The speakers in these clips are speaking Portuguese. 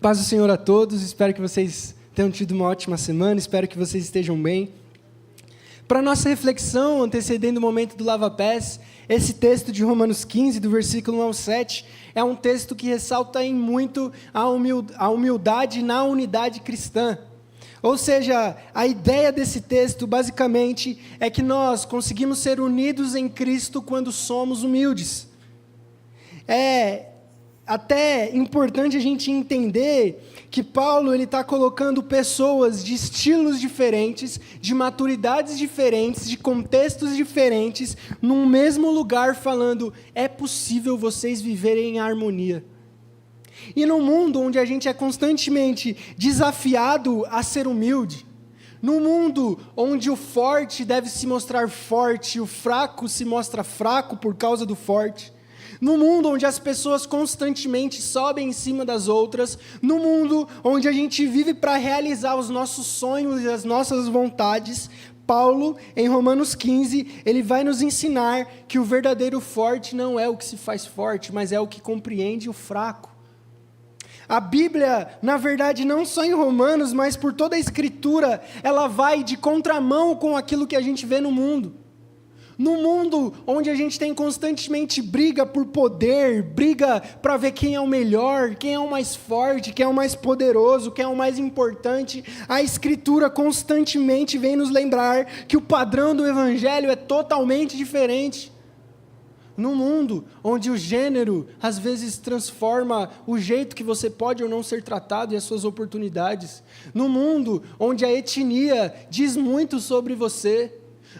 Paz do Senhor a todos, espero que vocês tenham tido uma ótima semana, espero que vocês estejam bem. Para nossa reflexão, antecedendo o momento do lava-pés, esse texto de Romanos 15, do versículo 1 ao 7, é um texto que ressalta em muito a humildade na unidade cristã. Ou seja, a ideia desse texto, basicamente, é que nós conseguimos ser unidos em Cristo quando somos humildes. É até importante a gente entender que Paulo está colocando pessoas de estilos diferentes, de maturidades diferentes, de contextos diferentes, num mesmo lugar, falando, é possível vocês viverem em harmonia. E num mundo onde a gente é constantemente desafiado a ser humilde, num mundo onde o forte deve se mostrar forte, o fraco se mostra fraco por causa do forte, no mundo onde as pessoas constantemente sobem em cima das outras, no mundo onde a gente vive para realizar os nossos sonhos e as nossas vontades, Paulo, em Romanos 15, ele vai nos ensinar que o verdadeiro forte não é o que se faz forte, mas é o que compreende o fraco. A Bíblia, na verdade, não só em Romanos, mas por toda a Escritura, ela vai de contramão com aquilo que a gente vê no mundo. No mundo onde a gente tem constantemente briga por poder, briga para ver quem é o melhor, quem é o mais forte, quem é o mais poderoso, quem é o mais importante, a Escritura constantemente vem nos lembrar que o padrão do Evangelho é totalmente diferente. No mundo onde o gênero às vezes transforma o jeito que você pode ou não ser tratado e as suas oportunidades. No mundo onde a etnia diz muito sobre você.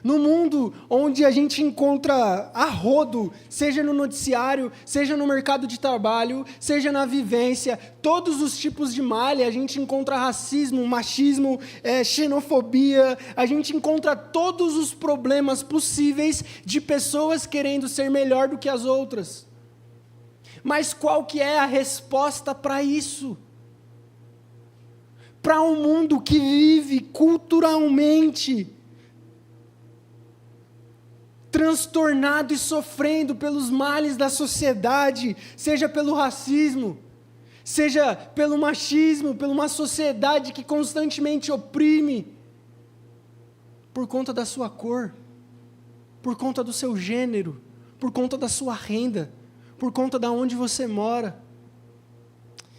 No mundo onde a gente encontra a rodo, seja no noticiário, seja no mercado de trabalho, seja na vivência, todos os tipos de malha, a gente encontra racismo, machismo, xenofobia, a gente encontra todos os problemas possíveis de pessoas querendo ser melhor do que as outras. Mas qual que é a resposta para isso? Para um mundo que vive culturalmente transtornado e sofrendo pelos males da sociedade, seja pelo racismo, seja pelo machismo, por uma sociedade que constantemente oprime, por conta da sua cor, por conta do seu gênero, por conta da sua renda, por conta de onde você mora.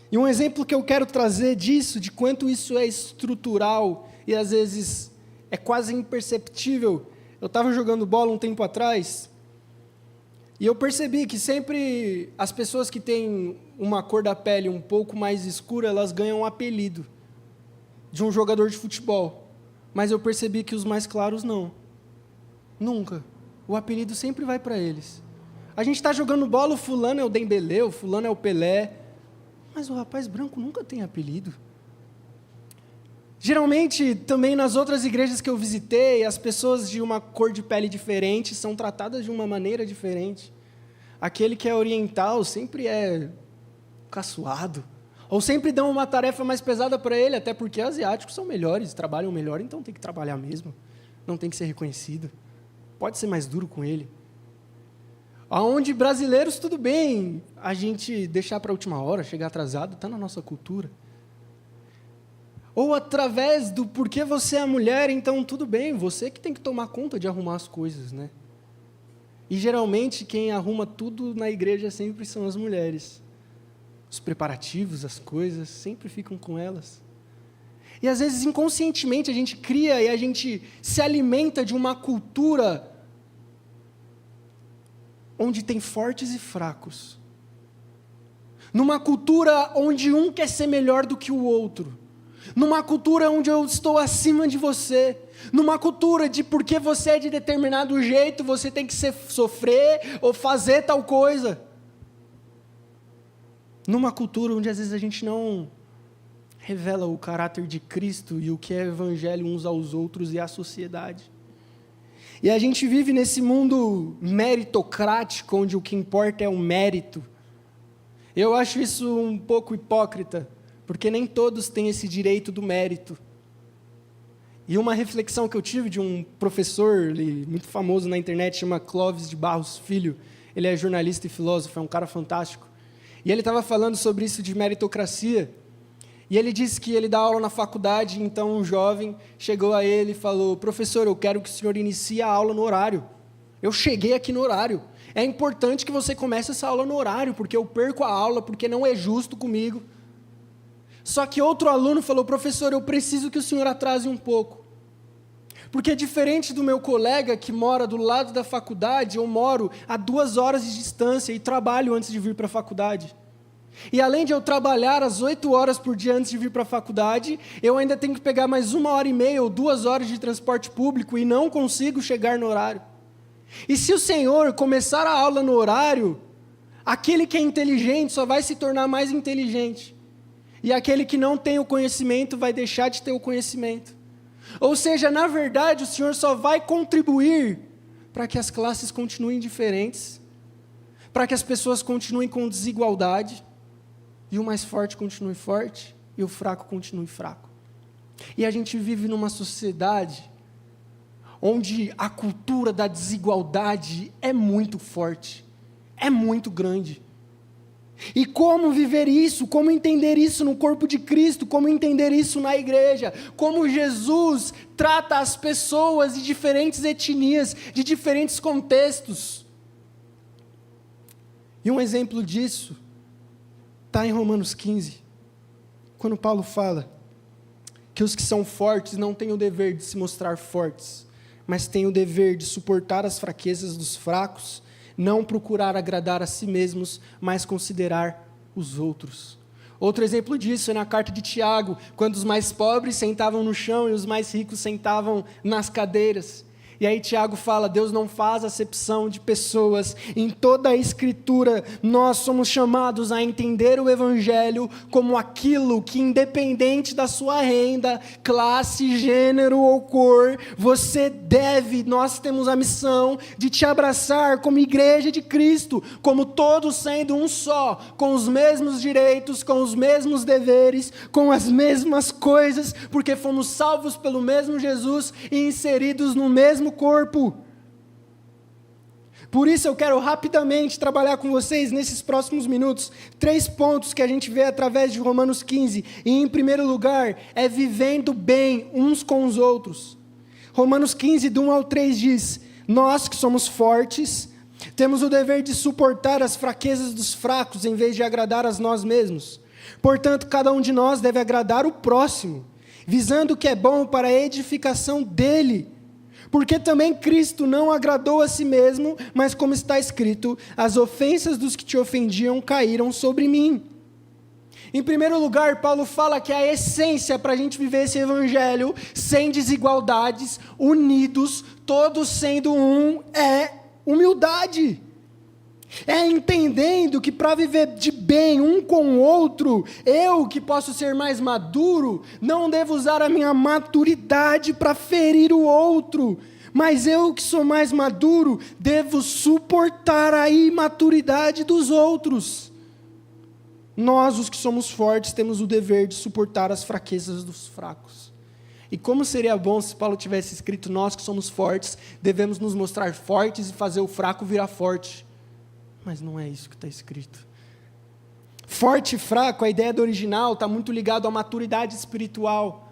E um exemplo que eu quero trazer disso, de quanto isso é estrutural e às vezes é quase imperceptível. Eu estava jogando bola um tempo atrás e eu percebi que sempre as pessoas que têm uma cor da pele um pouco mais escura, elas ganham um apelido de um jogador de futebol. Mas eu percebi que os mais claros não. Nunca. O apelido sempre vai para eles. A gente está jogando bola, o fulano é o Dembélé, o fulano é o Pelé, mas o rapaz branco nunca tem apelido. Geralmente, também nas outras igrejas que eu visitei, as pessoas de uma cor de pele diferente são tratadas de uma maneira diferente. Aquele que é oriental sempre é caçoado, ou sempre dão uma tarefa mais pesada para ele, até porque asiáticos são melhores, trabalham melhor, então tem que trabalhar mesmo, não tem que ser reconhecido. Pode ser mais duro com ele. Aonde brasileiros, tudo bem, a gente deixar para a última hora, chegar atrasado, está na nossa cultura. Ou através do porquê você é mulher, então tudo bem, você que tem que tomar conta de arrumar as coisas, né? E geralmente quem arruma tudo na igreja sempre são as mulheres. Os preparativos, as coisas, sempre ficam com elas. E às vezes inconscientemente a gente cria e a gente se alimenta de uma cultura onde tem fortes e fracos. Numa cultura onde um quer ser melhor do que o outro. Numa cultura onde eu estou acima de você, numa cultura de porque você é de determinado jeito, você tem que sofrer ou fazer tal coisa. Numa cultura onde às vezes a gente não revela o caráter de Cristo e o que é evangelho uns aos outros e à sociedade. E a gente vive nesse mundo meritocrático, onde o que importa é o mérito. Eu acho isso um pouco hipócrita, porque nem todos têm esse direito do mérito. E uma reflexão que eu tive de um professor muito famoso na internet, chama Clóvis de Barros Filho, ele é jornalista e filósofo, é um cara fantástico. E ele estava falando sobre isso de meritocracia, E ele disse que ele dá aula na faculdade, então um jovem chegou a ele e falou: professor, eu quero que o senhor inicie a aula no horário. Eu cheguei aqui no horário. É importante que você comece essa aula no horário, porque eu perco a aula, porque não é justo comigo. Só que outro aluno falou: professor, eu preciso que o senhor atrase um pouco. Porque diferente do meu colega que mora do lado da faculdade, eu moro a 2 horas de distância e trabalho antes de vir para a faculdade. E além de eu trabalhar às 8 horas por dia antes de vir para a faculdade, eu ainda tenho que pegar mais 1h30 ou 2 horas de transporte público e não consigo chegar no horário. E se o senhor começar a aula no horário, aquele que é inteligente só vai se tornar mais inteligente. E aquele que não tem o conhecimento vai deixar de ter o conhecimento. Ou seja, na verdade, o senhor só vai contribuir para que as classes continuem diferentes, para que as pessoas continuem com desigualdade, e o mais forte continue forte, e o fraco continue fraco. E a gente vive numa sociedade onde a cultura da desigualdade é muito forte, é muito grande. E como viver isso, como entender isso no corpo de Cristo, como entender isso na igreja, como Jesus trata as pessoas de diferentes etnias, de diferentes contextos. E um exemplo disso está em Romanos 15, quando Paulo fala que os que são fortes não têm o dever de se mostrar fortes, mas têm o dever de suportar as fraquezas dos fracos, não procurar agradar a si mesmos, mas considerar os outros. Outro exemplo disso é na carta de Tiago, quando os mais pobres sentavam no chão e os mais ricos sentavam nas cadeiras. E aí Tiago fala: Deus não faz acepção de pessoas. Em toda a Escritura, nós somos chamados a entender o Evangelho como aquilo que, independente da sua renda, classe, gênero ou cor, nós temos a missão de te abraçar como igreja de Cristo, como todos sendo um só, com os mesmos direitos, com os mesmos deveres, com as mesmas coisas, porque fomos salvos pelo mesmo Jesus e inseridos no mesmo corpo. Por isso eu quero rapidamente trabalhar com vocês nesses próximos minutos 3 pontos que a gente vê através de Romanos 15. E em primeiro lugar, é vivendo bem uns com os outros. Romanos 15, do 1 ao 3 diz: nós que somos fortes, temos o dever de suportar as fraquezas dos fracos em vez de agradar a nós mesmos. Portanto, cada um de nós deve agradar o próximo, visando o que é bom para a edificação dele. Porque também Cristo não agradou a si mesmo, mas como está escrito: as ofensas dos que te ofendiam caíram sobre mim. Em primeiro lugar, Paulo fala que a essência para a gente viver esse evangelho sem desigualdades, unidos, todos sendo um, é humildade. É entendendo que para viver de bem um com o outro, eu que posso ser mais maduro, não devo usar a minha maturidade para ferir o outro, mas eu que sou mais maduro, devo suportar a imaturidade dos outros. Nós, os que somos fortes, temos o dever de suportar as fraquezas dos fracos. E como seria bom se Paulo tivesse escrito: nós que somos fortes, devemos nos mostrar fortes e fazer o fraco virar forte. Mas não é isso que está escrito. Forte e fraco, a ideia do original está muito ligado à maturidade espiritual.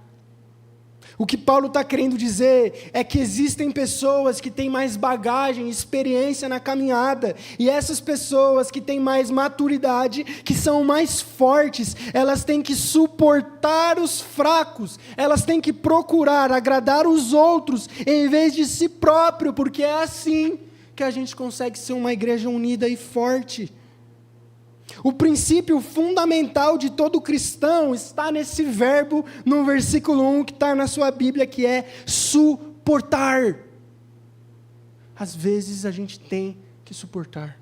O que Paulo está querendo dizer é que existem pessoas que têm mais bagagem, experiência na caminhada, e essas pessoas que têm mais maturidade, que são mais fortes, elas têm que suportar os fracos, elas têm que procurar agradar os outros, em vez de si próprio, porque é assim que a gente consegue ser uma igreja unida e forte. O princípio fundamental de todo cristão está nesse verbo, no versículo 1, que está na sua Bíblia, que é suportar. Às vezes a gente tem que suportar.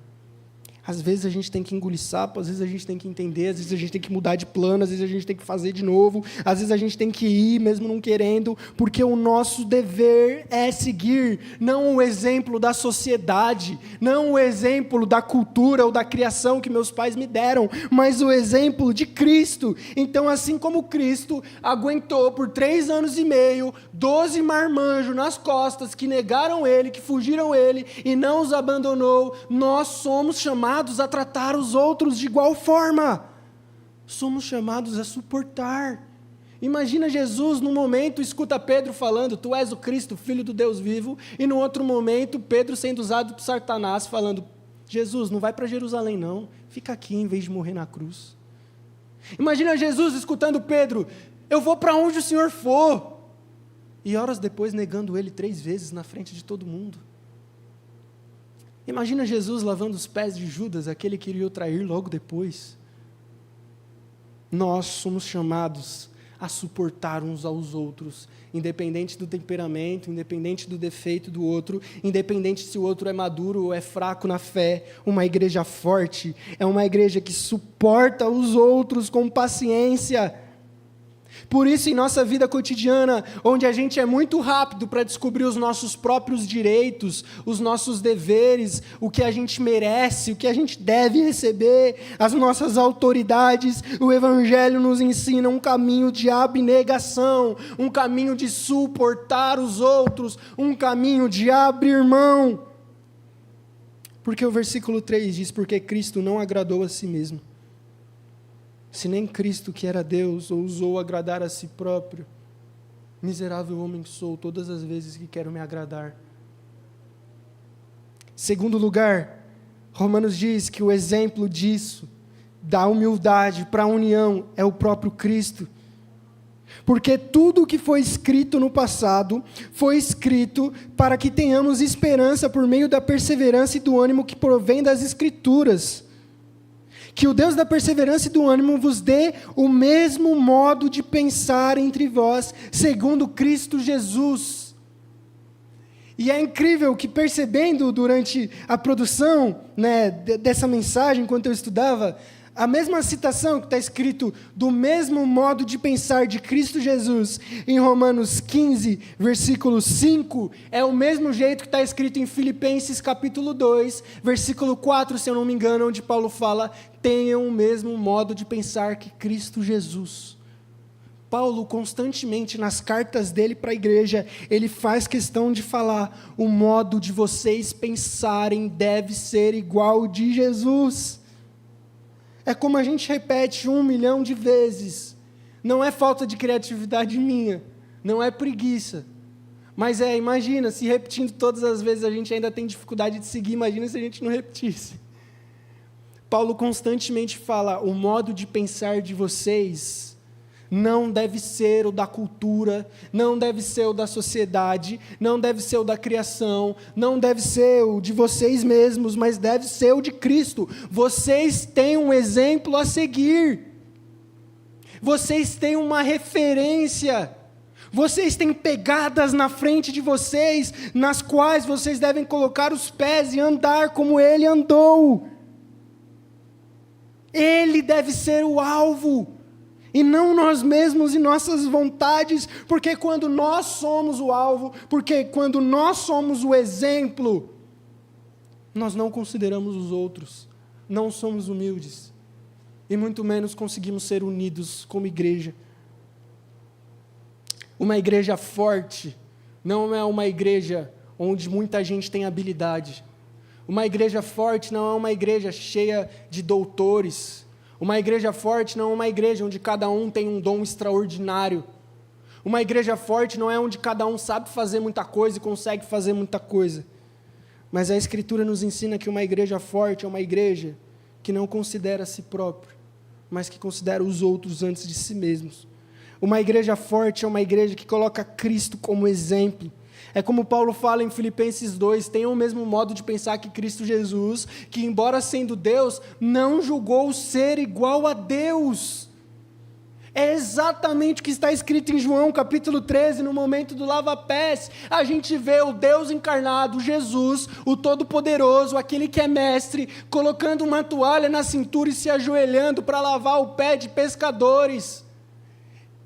Às vezes a gente tem que engolir sapo, às vezes a gente tem que entender, às vezes a gente tem que mudar de plano, às vezes a gente tem que fazer de novo, às vezes a gente tem que ir, mesmo não querendo, porque o nosso dever é seguir, não o exemplo da sociedade, não o exemplo da cultura ou da criação que meus pais me deram, mas o exemplo de Cristo. Então, assim como Cristo aguentou por 3 anos e meio, 12 marmanjos nas costas, que negaram Ele, que fugiram Ele, e não os abandonou, nós somos chamados a tratar os outros de igual forma. somos chamados a suportar. Imagina Jesus, num momento, escuta Pedro falando, tu és o Cristo, Filho do Deus vivo, e no outro momento, Pedro sendo usado por Satanás, falando, Jesus, não vai para Jerusalém não, fica aqui em vez de morrer na cruz. Imagina Jesus escutando Pedro, eu vou para onde o Senhor for, e horas depois negando ele 3 vezes na frente de todo mundo. Imagina Jesus lavando os pés de Judas, aquele que iria o trair logo depois. Nós somos chamados a suportar uns aos outros, independente do temperamento, independente do defeito do outro, independente se o outro é maduro ou é fraco na fé. Uma igreja forte é uma igreja que suporta os outros com paciência. Por isso, em nossa vida cotidiana, onde a gente é muito rápido para descobrir os nossos próprios direitos, os nossos deveres, o que a gente merece, o que a gente deve receber, as nossas autoridades, o Evangelho nos ensina um caminho de abnegação, um caminho de suportar os outros, um caminho de abrir mão. Porque o versículo 3 diz, porque Cristo não agradou a si mesmo. Se nem Cristo, que era Deus, ousou agradar a si próprio, miserável homem que sou, todas as vezes que quero me agradar. Segundo lugar, Romanos diz que o exemplo disso, da humildade para a união, é o próprio Cristo. Porque tudo o que foi escrito no passado, foi escrito para que tenhamos esperança por meio da perseverança e do ânimo que provém das Escrituras. Que o Deus da perseverança e do ânimo vos dê o mesmo modo de pensar entre vós, segundo Cristo Jesus. E é incrível que, percebendo durante a produção, dessa mensagem, enquanto eu estudava, a mesma citação que está escrito do mesmo modo de pensar de Cristo Jesus em Romanos 15, versículo 5, é o mesmo jeito que está escrito em Filipenses capítulo 2, versículo 4, se eu não me engano, onde Paulo fala, tenham o mesmo modo de pensar que Cristo Jesus. Paulo, constantemente, nas cartas dele para a igreja, ele faz questão de falar, o modo de vocês pensarem deve ser igual ao de Jesus. É como a gente repete 1 milhão de vezes. Não é falta de criatividade minha, não é preguiça. Mas imagina, se repetindo todas as vezes a gente ainda tem dificuldade de seguir, imagina se a gente não repetisse. Paulo constantemente fala, o modo de pensar de vocês não deve ser o da cultura, não deve ser o da sociedade, não deve ser o da criação, não deve ser o de vocês mesmos, mas deve ser o de Cristo. Vocês têm um exemplo a seguir, vocês têm uma referência, vocês têm pegadas na frente de vocês, nas quais vocês devem colocar os pés e andar como Ele andou. Ele deve ser o alvo, e não nós mesmos e nossas vontades, porque quando nós somos o alvo, porque quando nós somos o exemplo, nós não consideramos os outros, não somos humildes, e muito menos conseguimos ser unidos como igreja. Uma igreja forte não é uma igreja onde muita gente tem habilidade. Uma igreja forte não é uma igreja cheia de doutores. Uma igreja forte não é uma igreja onde cada um tem um dom extraordinário. Uma igreja forte não é onde cada um sabe fazer muita coisa e consegue fazer muita coisa. Mas a Escritura nos ensina que uma igreja forte é uma igreja que não considera a si própria, mas que considera os outros antes de si mesmos. Uma igreja forte é uma igreja que coloca Cristo como exemplo. É como Paulo fala em Filipenses 2, tenham o mesmo modo de pensar que Cristo Jesus, que embora sendo Deus, não julgou ser igual a Deus. É exatamente o que está escrito em João capítulo 13, no momento do lava-pés. A gente vê o Deus encarnado, Jesus, o Todo-Poderoso, aquele que é mestre, colocando uma toalha na cintura e se ajoelhando para lavar o pé de pescadores.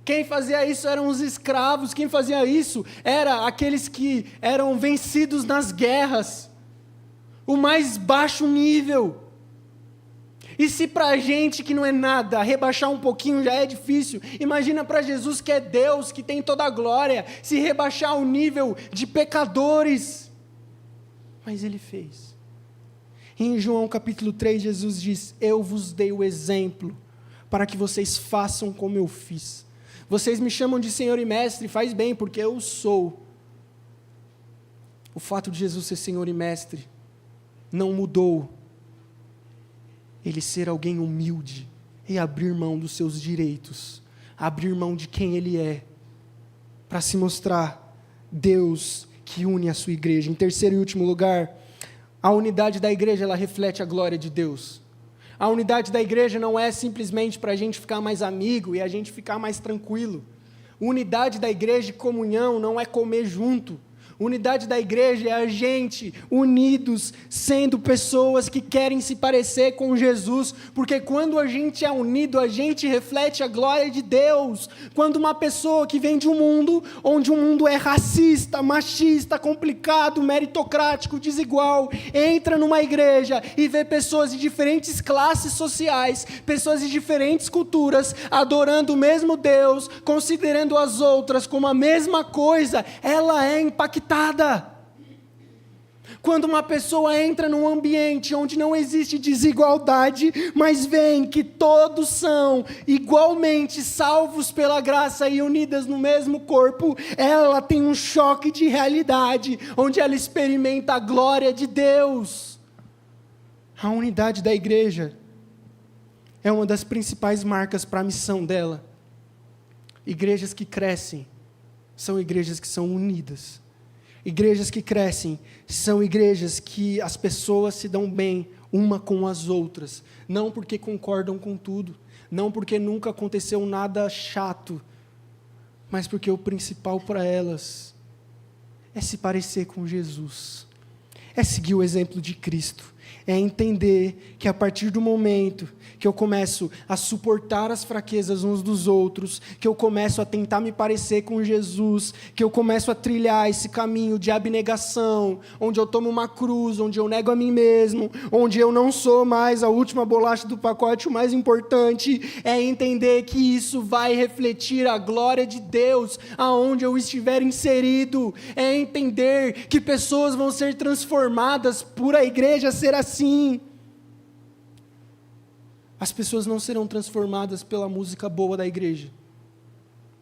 Quem fazia isso eram os escravos, quem fazia isso era aqueles que eram vencidos nas guerras, o mais baixo nível. E se para a gente que não é nada, rebaixar um pouquinho já é difícil, imagina para Jesus que é Deus, que tem toda a glória, se rebaixar o nível de pecadores. Mas Ele fez. Em João capítulo 3, Jesus diz, eu vos dei o exemplo, para que vocês façam como eu fiz. Vocês me chamam de Senhor e Mestre, faz bem, porque eu sou. O fato de Jesus ser Senhor e Mestre não mudou ele ser alguém humilde e abrir mão dos seus direitos, abrir mão de quem ele é, para se mostrar Deus que une a sua igreja. Em terceiro e último lugar, a unidade da igreja, ela reflete a glória de Deus. A unidade da igreja não é simplesmente para a gente ficar mais amigo e a gente ficar mais tranquilo. Unidade da igreja e comunhão não é comer junto. Unidade da igreja é a gente unidos, sendo pessoas que querem se parecer com Jesus, porque quando a gente é unido, a gente reflete a glória de Deus. Quando uma pessoa que vem de um mundo, onde o mundo é racista, machista, complicado, meritocrático, desigual, entra numa igreja e vê pessoas de diferentes classes sociais, pessoas de diferentes culturas, adorando o mesmo Deus, considerando as outras como a mesma coisa, ela é impactada. Quando uma pessoa entra num ambiente onde não existe desigualdade, mas vê que todos são igualmente salvos pela graça e unidas no mesmo corpo, ela tem um choque de realidade, onde ela experimenta a glória de Deus. A unidade da igreja é uma das principais marcas para a missão dela. Igrejas que crescem são igrejas que são unidas. Igrejas que crescem são igrejas que as pessoas se dão bem uma com as outras, não porque concordam com tudo, não porque nunca aconteceu nada chato, mas porque o principal para elas é se parecer com Jesus, é seguir o exemplo de Cristo, é entender que a partir do momento que eu começo a suportar as fraquezas uns dos outros, que eu começo a tentar me parecer com Jesus, que eu começo a trilhar esse caminho de abnegação, onde eu tomo uma cruz, onde eu nego a mim mesmo, onde eu não sou mais a última bolacha do pacote, o mais importante é entender que isso vai refletir a glória de Deus aonde eu estiver inserido, é entender que pessoas vão ser transformadas por a igreja ser assim. As pessoas não serão transformadas pela música boa da igreja.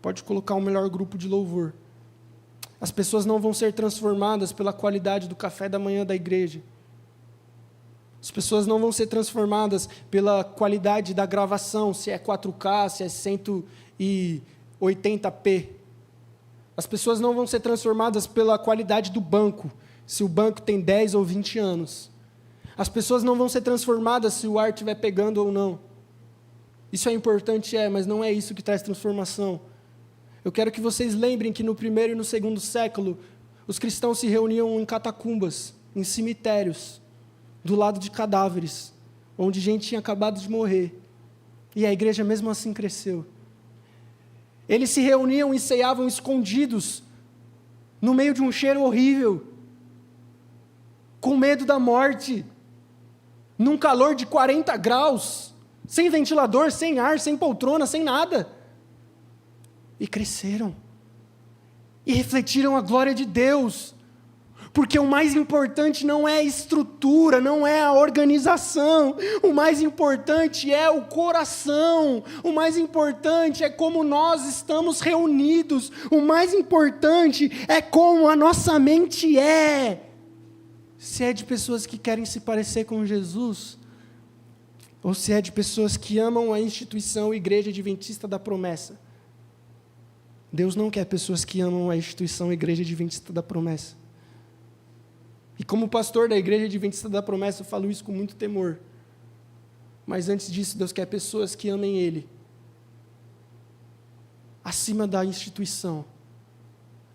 Pode colocar o melhor grupo de louvor. As pessoas não vão ser transformadas pela qualidade do café da manhã da igreja. As pessoas não vão ser transformadas pela qualidade da gravação, se é 4K, se é 180p. As pessoas não vão ser transformadas pela qualidade do banco, se o banco tem 10 ou 20 anos. As pessoas não vão ser transformadas se o ar estiver pegando ou não. Isso é importante, mas não é isso que traz transformação. Eu quero que vocês lembrem que no primeiro e no segundo século, os cristãos se reuniam em catacumbas, em cemitérios, do lado de cadáveres, onde gente tinha acabado de morrer. E a igreja mesmo assim cresceu. Eles se reuniam e ceiavam escondidos, no meio de um cheiro horrível, com medo da morte, num calor de 40 graus, sem ventilador, sem ar, sem poltrona, sem nada. E cresceram. E refletiram a glória de Deus. Porque o mais importante não é a estrutura, não é a organização. O mais importante é o coração. O mais importante é como nós estamos reunidos. O mais importante é como a nossa mente é. Se é de pessoas que querem se parecer com Jesus, ou se é de pessoas que amam a instituição Igreja Adventista da Promessa. Deus não quer pessoas que amam a instituição Igreja Adventista da Promessa. E como pastor da Igreja Adventista da Promessa, eu falo isso com muito temor. Mas antes disso, Deus quer pessoas que amem Ele, acima da instituição,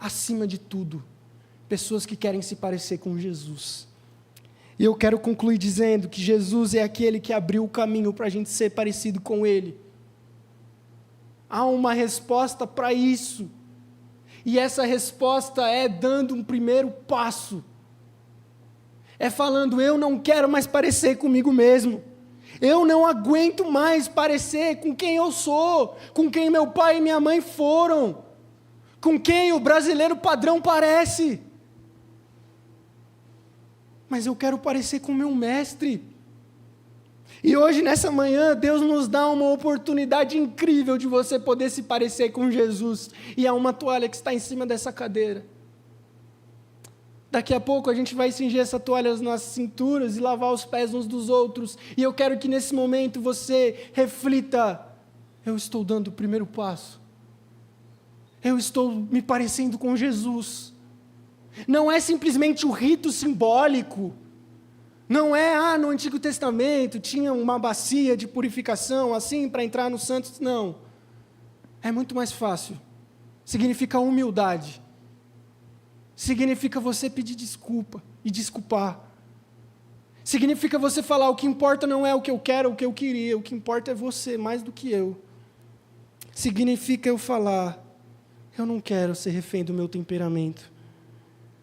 acima de tudo. Pessoas que querem se parecer com Jesus. E eu quero concluir dizendo que Jesus é aquele que abriu o caminho para a gente ser parecido com Ele. Há uma resposta para isso. E essa resposta é dando um primeiro passo. É falando, eu não quero mais parecer comigo mesmo. Eu não aguento mais parecer com quem eu sou, com quem meu pai e minha mãe foram, com quem o brasileiro padrão parece. Mas eu quero parecer com o meu mestre. E hoje, nessa manhã, Deus nos dá uma oportunidade incrível de você poder se parecer com Jesus. E há uma toalha que está em cima dessa cadeira. Daqui a pouco a gente vai cingir essa toalha às nossas cinturas e lavar os pés uns dos outros. E eu quero que nesse momento você reflita: eu estou dando o primeiro passo. Eu estou me parecendo com Jesus. Não é simplesmente o rito simbólico. Não é, no Antigo Testamento tinha uma bacia de purificação assim para entrar no santos. Não. É muito mais fácil. Significa humildade. Significa você pedir desculpa e desculpar. Significa você falar: o que importa não é o que eu quero, o que eu queria, o que importa é você, mais do que eu. Significa eu falar: eu não quero ser refém do meu temperamento,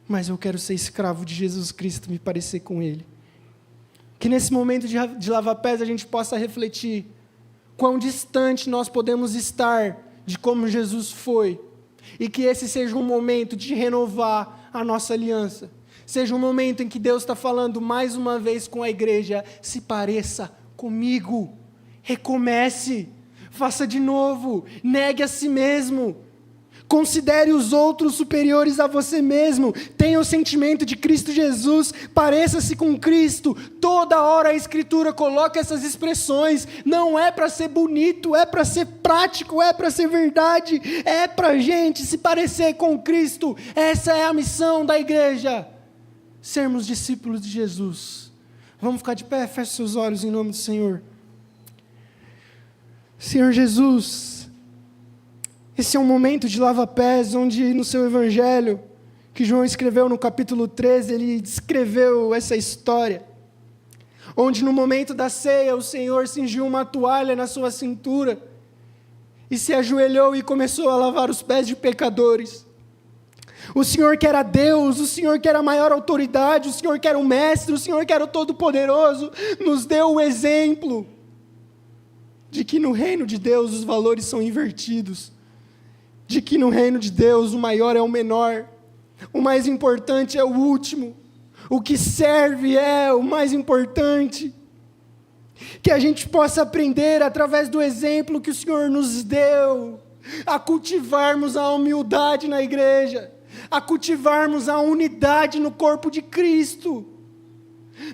mas eu quero ser escravo de Jesus Cristo, me parecer com Ele. Que nesse momento de lavar pés a gente possa refletir quão distante nós podemos estar de como Jesus foi, e que esse seja um momento de renovar a nossa aliança, seja um momento em que Deus está falando mais uma vez com a igreja: se pareça comigo, recomece, faça de novo, negue a si mesmo, considere os outros superiores a você mesmo, tenha o sentimento de Cristo Jesus, pareça-se com Cristo. Toda hora a Escritura coloca essas expressões, não é para ser bonito, é para ser prático, é para ser verdade, é para a gente se parecer com Cristo. Essa é a missão da igreja, sermos discípulos de Jesus. Vamos ficar de pé, feche seus olhos em nome do Senhor. Senhor Jesus, esse é um momento de lava-pés, onde no seu evangelho, que João escreveu no capítulo 13, ele descreveu essa história, onde no momento da ceia o Senhor cingiu uma toalha na sua cintura, e se ajoelhou e começou a lavar os pés de pecadores. O Senhor que era Deus, o Senhor que era a maior autoridade, o Senhor que era o Mestre, o Senhor que era o Todo-Poderoso, nos deu o exemplo de que no reino de Deus os valores são invertidos, de que no reino de Deus o maior é o menor, o mais importante é o último, o que serve é o mais importante. Que a gente possa aprender através do exemplo que o Senhor nos deu, a cultivarmos a humildade na igreja, a cultivarmos a unidade no corpo de Cristo.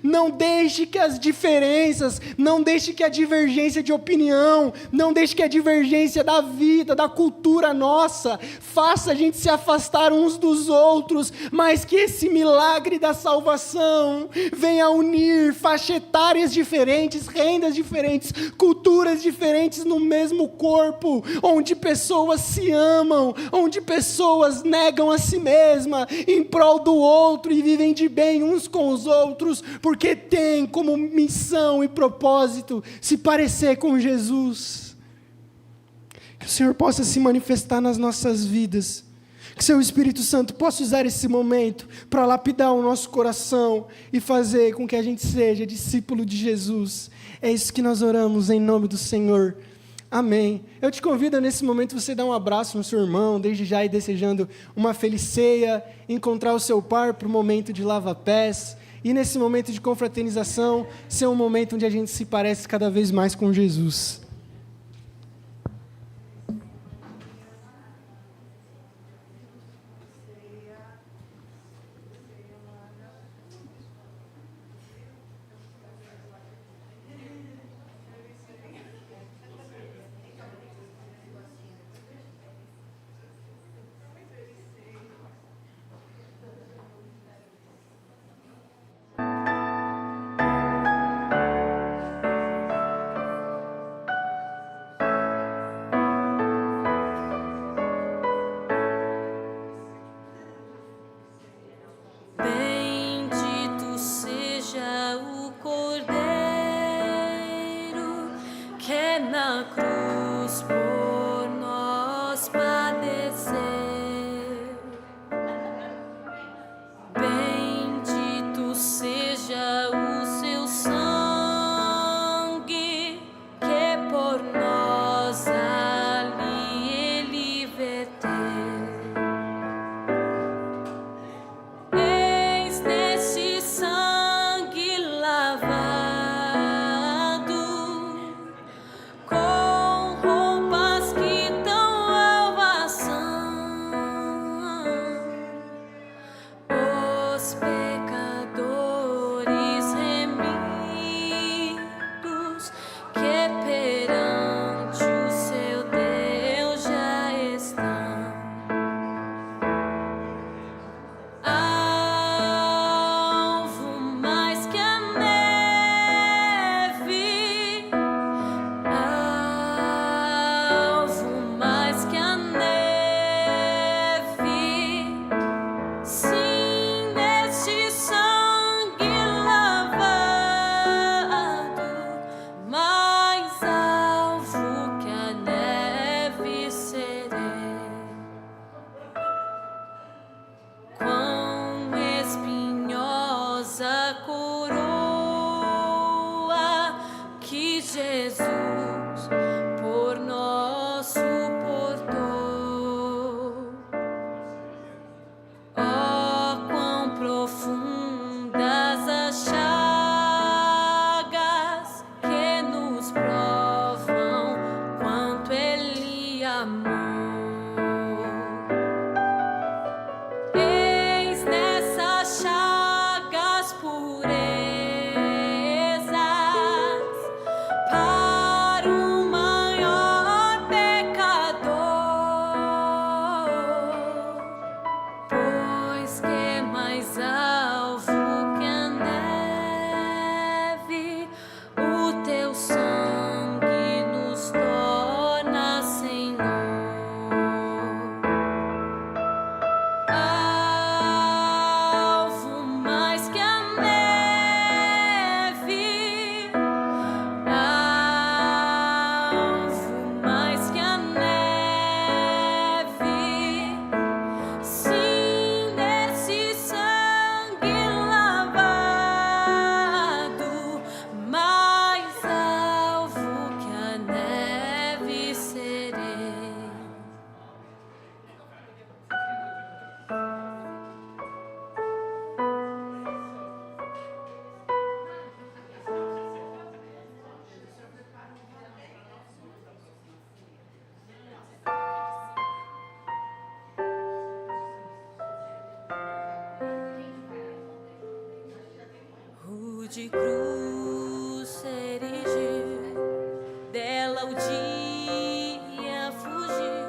Não deixe que as diferenças, não deixe que a divergência de opinião, não deixe que a divergência da vida, da cultura nossa, faça a gente se afastar uns dos outros, mas que esse milagre da salvação venha unir faixa etárias diferentes, rendas diferentes, culturas diferentes no mesmo corpo, onde pessoas se amam, onde pessoas negam a si mesma em prol do outro e vivem de bem uns com os outros, porque tem como missão e propósito se parecer com Jesus. Que o Senhor possa se manifestar nas nossas vidas, que seu Espírito Santo possa usar esse momento para lapidar o nosso coração e fazer com que a gente seja discípulo de Jesus. É isso que nós oramos em nome do Senhor. Amém. Eu te convido nesse momento você dar um abraço no seu irmão, desde já e desejando uma feliz ceia, encontrar o seu par para o momento de lava-pés. E nesse momento de confraternização, ser um momento onde a gente se parece cada vez mais com Jesus. Nesse sangue lavado de cruz erigiu, dela o dia fugir,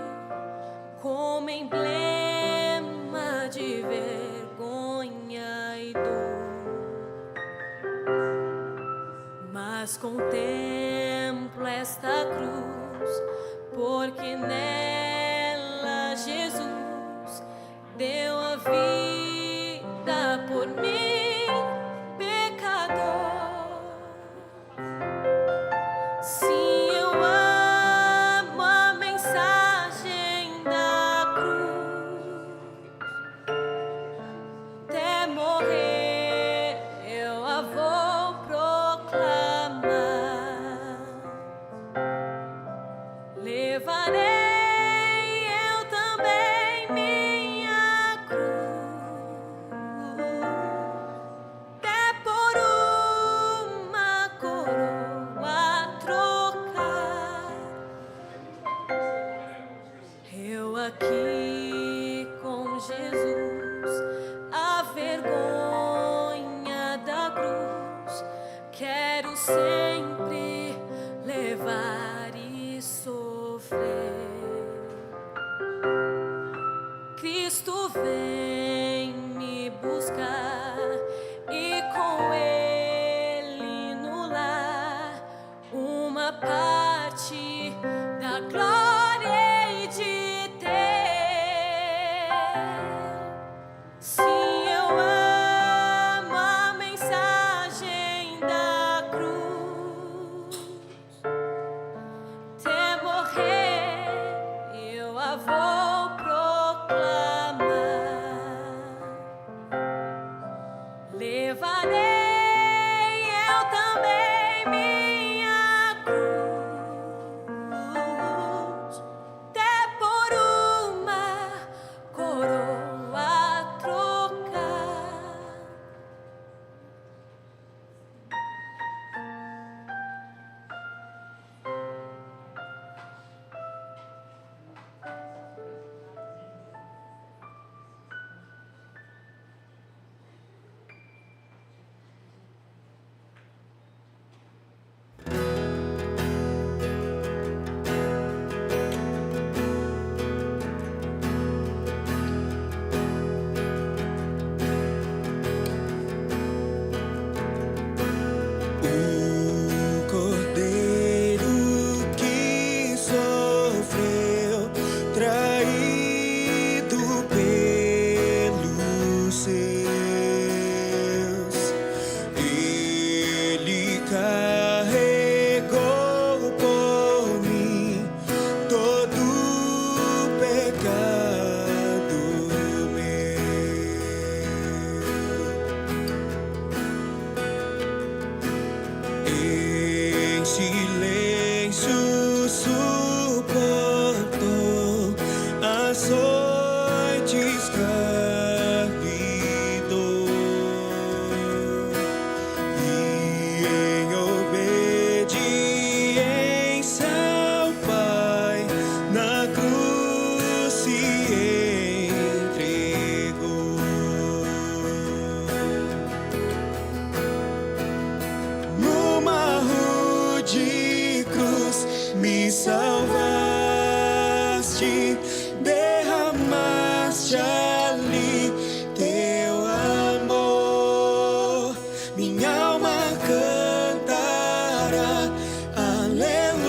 como emblema de vergonha e dor. Mas contemplo esta cruz, porque nela Jesus deu a vida por mim, pecador. Sim, eu amo a mensagem da cruz. Até morrer eu a vou proclamar. Levarei eu também minha cruz, até por uma coroa trocar. Eu aqui com Jesus, a vergonha da cruz, quero sempre levar e sofrer. Cristo vem me buscar e com Ele no lar uma parte da glória hei de ter. Sim, eu amo a mensagem da cruz, até morrer eu a vou proclamar. Levarei eu também minha cruz, até por uma coroa trocar. O cordeiro que sofreu, traído pelos seus, ele carregou por mim todo o pecado meu. Em silêncio suportou açoites, carne e dor, e em obediência ao Pai na cruz se entregou. Numa rude cruz me salvaste, derramaste ali teu amor. Minha alma cantará, aleluia,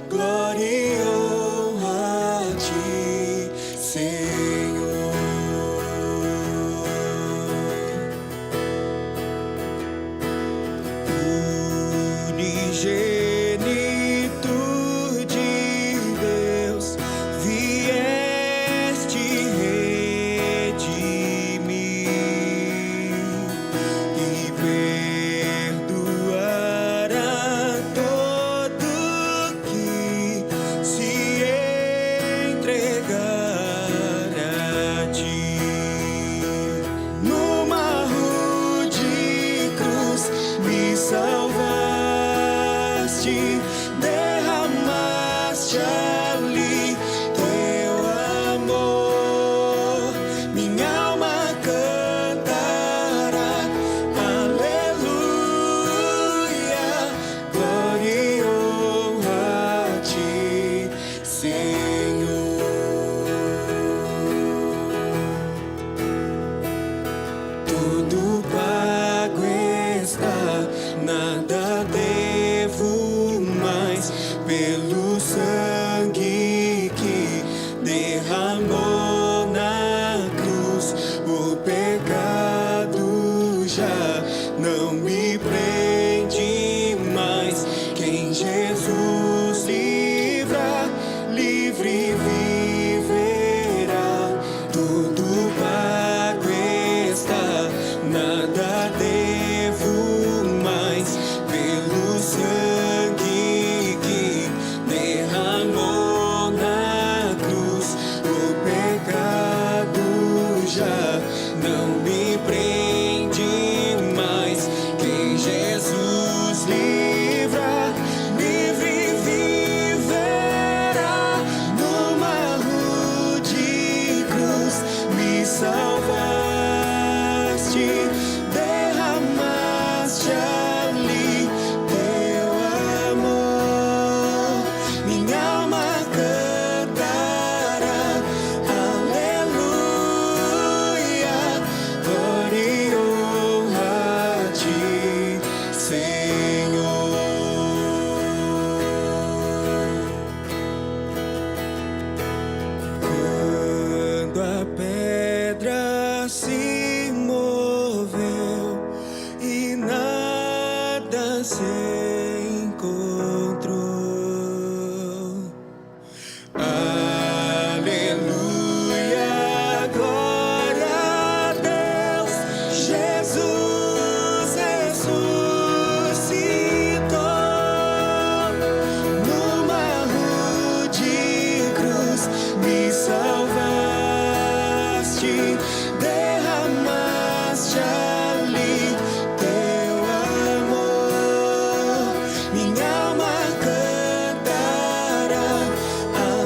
glória e honra a ti, Senhor. Unigênito de Deus, vieste redimir e perdoar a todo que se entregar a ti. Numa rude cruz me salvaste, derramaste ali teu amor. Minha alma cantará, pelo sangue que derramou na cruz, o pecado já não me prende mais. Quem Jesus livra, livre viverá. Tudo pago está, nada devo mais. Pelo sangue que derramou na cruz, o pecado já não me prende mais. Quem Jesus livra, livre viverá. Numa rude cruz me salvaste, derramaste ali teu amor. Minha alma cantará, aleluia, glória e honra a ti, Senhor. Quando a pedra se moveu e nada se encontrou, aleluia, glória a Deus, Jesus ressuscitou. Numa rude cruz me salvaste, derramaste ali teu amor. Minha alma cantará,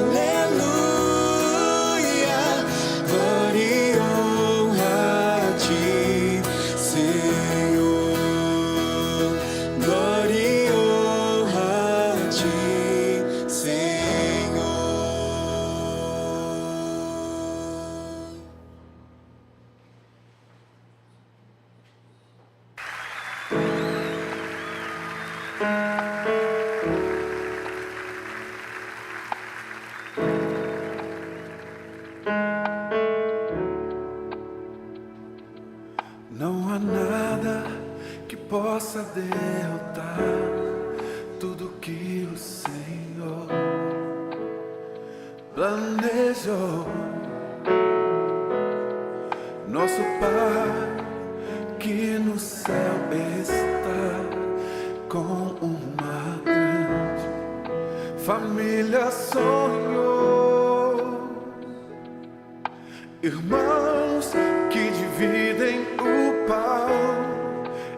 aleluia, glória e honra a ti, Senhor. Glória e honra a ti, Senhor. Não há nada que possa derrotar tudo que o Senhor planejou. Nosso Pai que no céu está, com uma grande família sonhou. Irmãos que dividem o pão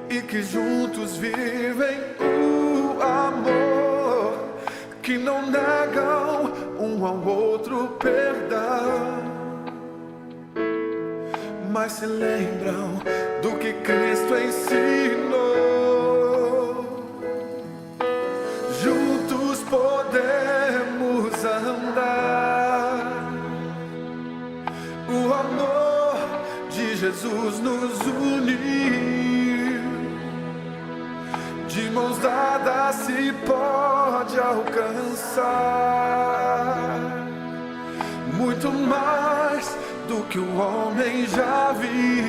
e que juntos vivem o amor, que não negam um ao outro perdão, mas se lembram do que Cristo ensinou. Juntos podemos andar, o amor de Jesus nos uniu. De mãos dadas se pode alcançar muito mais do que o homem já viu,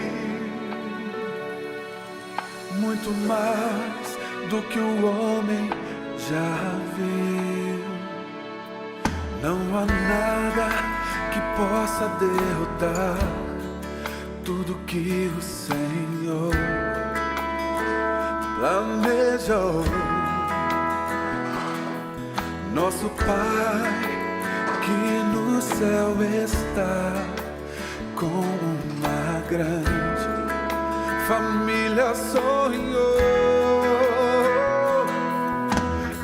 muito mais do que o homem já viu. Não há nada que possa derrotar tudo que o Senhor planejou. Nosso Pai que no céu está, com uma grande família sonhou.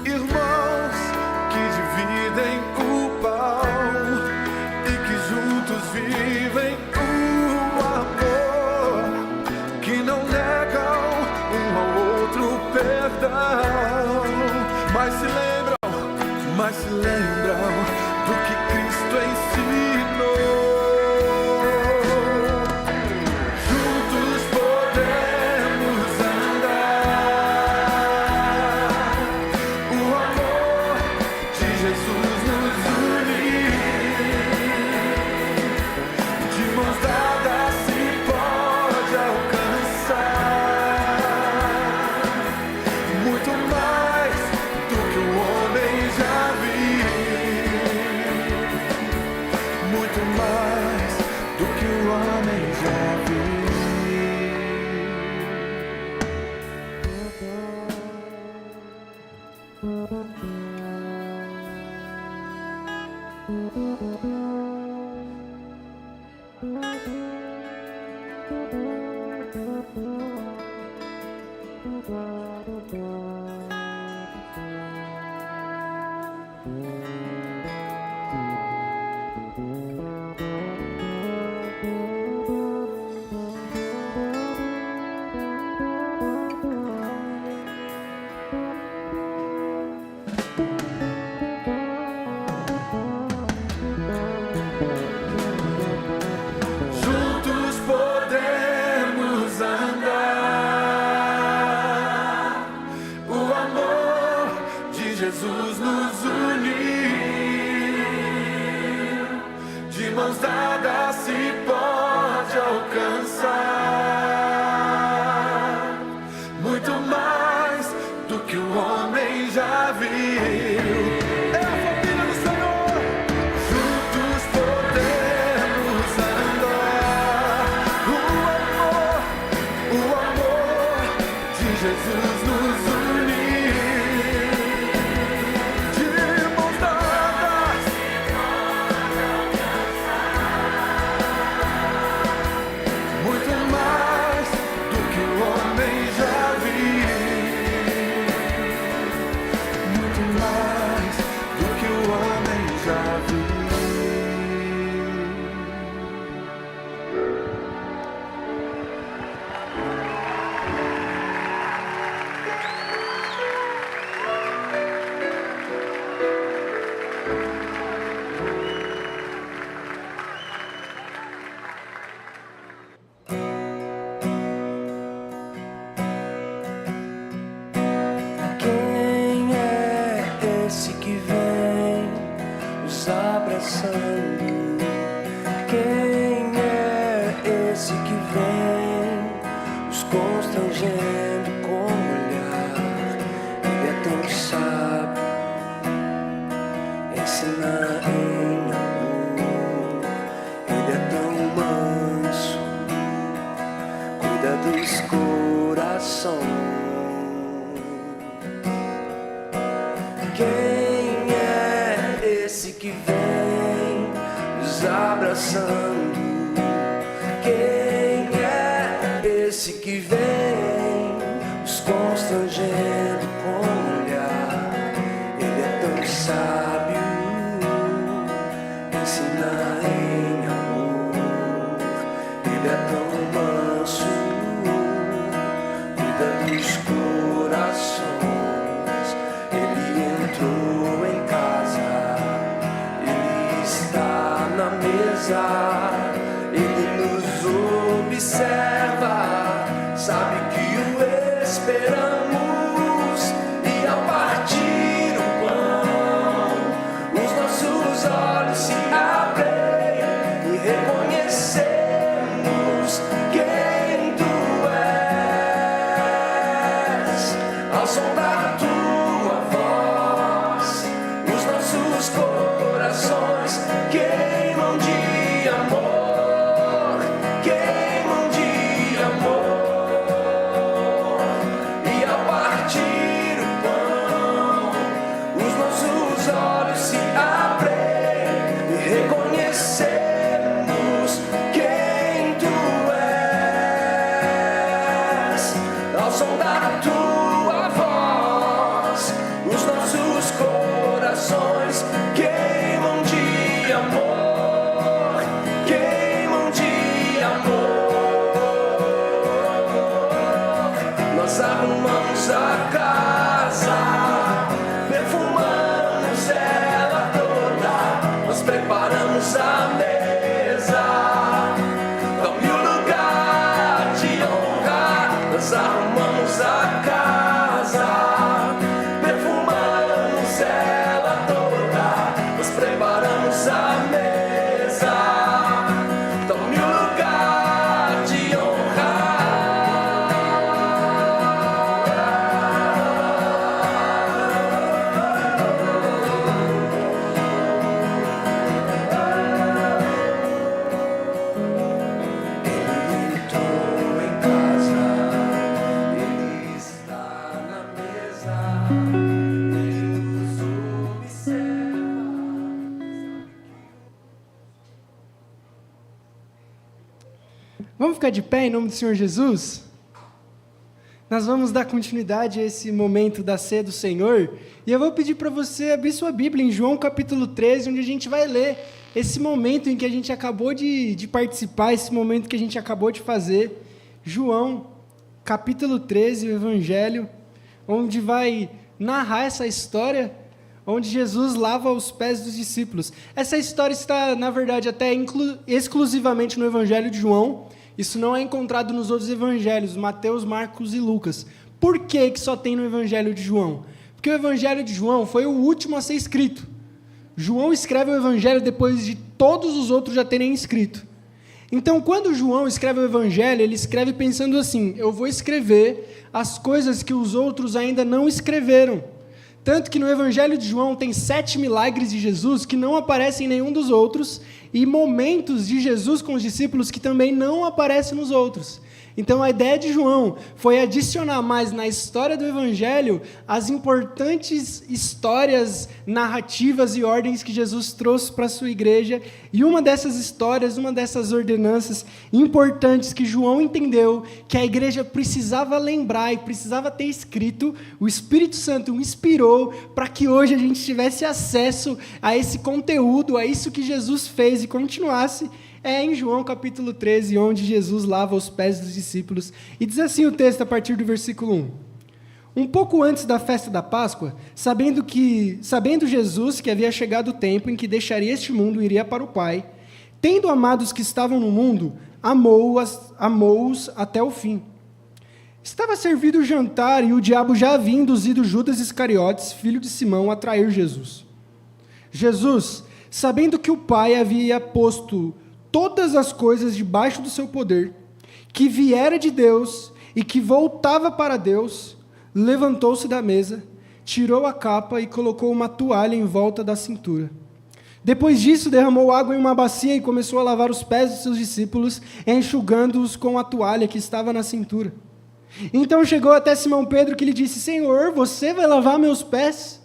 Irmãos que dividem o pão e que juntos vivem o amor, que não negam um ao outro perdão, mas se lembram do que Cristo ensinou. Juntos podemos andar, o amor Jesus nos unir. De mãos dadas se pode alcançar muito mais do que o homem já viu, muito mais do que o homem já viu. Juntos podemos andar, o amor de Jesus nos unir. De mãos dadas se pode alcançar muito mais do que o homem já viu. É a família do Senhor. Juntos podemos andar, o amor de Jesus nos unir. De mãos dadas muito mais do que o homem já viu, muito mais do que o homem já viu. Quem é esse que vem nos abraçando? Quem é esse que vem nos constrangendo com o olhar? Ele é tão sábio, ensina em amor. Ele é tão manso, cuida dos corações. Quem é esse que vem nos abraçando? Quem é esse que vem nos constrangendo com o olhar? Ele é tão sábio, ensina em amor. Ele é tão manso, cuida dos corações. Ele entrou em casa, ele está na mesa, ele nos observa, sabe que o esperamos. E ao partir o pão, os nossos olhos se abrem e reconhecemos quem tu és. Ao som da tua voz, os nossos corações queimam de amor, queimam de amor. E ao partir o pão, os nossos olhos se abrem e reconhecemos quem tu és. Ao som da tua voz, os nossos corações queimam de amor, queimam de amor. Nós arrumamos a casa, perfumamos ela toda, nós preparamos a mesa, dá-me um lugar de honra. Nós arrumamos a casa, perfumamos ela toda, Vamos ficar de pé em nome do Senhor Jesus? Nós vamos dar continuidade a esse momento da ceia do Senhor, e eu vou pedir para você abrir sua Bíblia em João capítulo 13, onde a gente vai ler esse momento em que a gente acabou de participar, esse momento que a gente acabou de fazer. João capítulo 13, o Evangelho, onde vai narrar essa história, onde Jesus lava os pés dos discípulos. Essa história está, na verdade, até exclusivamente no Evangelho de João. Isso não é encontrado nos outros evangelhos, Mateus, Marcos e Lucas. Por que só tem no Evangelho de João? Porque o Evangelho de João foi o último a ser escrito. João escreve o Evangelho depois de todos os outros já terem escrito. Então, quando João escreve o Evangelho, ele escreve pensando assim: eu vou escrever as coisas que os outros ainda não escreveram. Tanto que no Evangelho de João tem 7 milagres de Jesus que não aparecem em nenhum dos outros, e momentos de Jesus com os discípulos que também não aparecem nos outros. Então a ideia de João foi adicionar mais na história do Evangelho as importantes histórias, narrativas e ordens que Jesus trouxe para a sua igreja. E uma dessas histórias, uma dessas ordenanças importantes que João entendeu que a igreja precisava lembrar e precisava ter escrito, o Espírito Santo o inspirou para que hoje a gente tivesse acesso a esse conteúdo, a isso que Jesus fez e continuasse. É em João capítulo 13, onde Jesus lava os pés dos discípulos. E diz assim o texto a partir do versículo 1. Um pouco antes da festa da Páscoa, sabendo Jesus que havia chegado o tempo em que deixaria este mundo e iria para o Pai, tendo amado os que estavam no mundo, amou-os até o fim. Estava servido o jantar e o diabo já havia induzido Judas Iscariotes, filho de Simão, a trair Jesus. Jesus, sabendo que o Pai havia posto todas as coisas debaixo do seu poder, que viera de Deus e que voltava para Deus, levantou-se da mesa, tirou a capa e colocou uma toalha em volta da cintura. Depois disso, derramou água em uma bacia e começou a lavar os pés dos seus discípulos, enxugando-os com a toalha que estava na cintura. Então chegou até Simão Pedro, que lhe disse: Senhor, você vai lavar meus pés?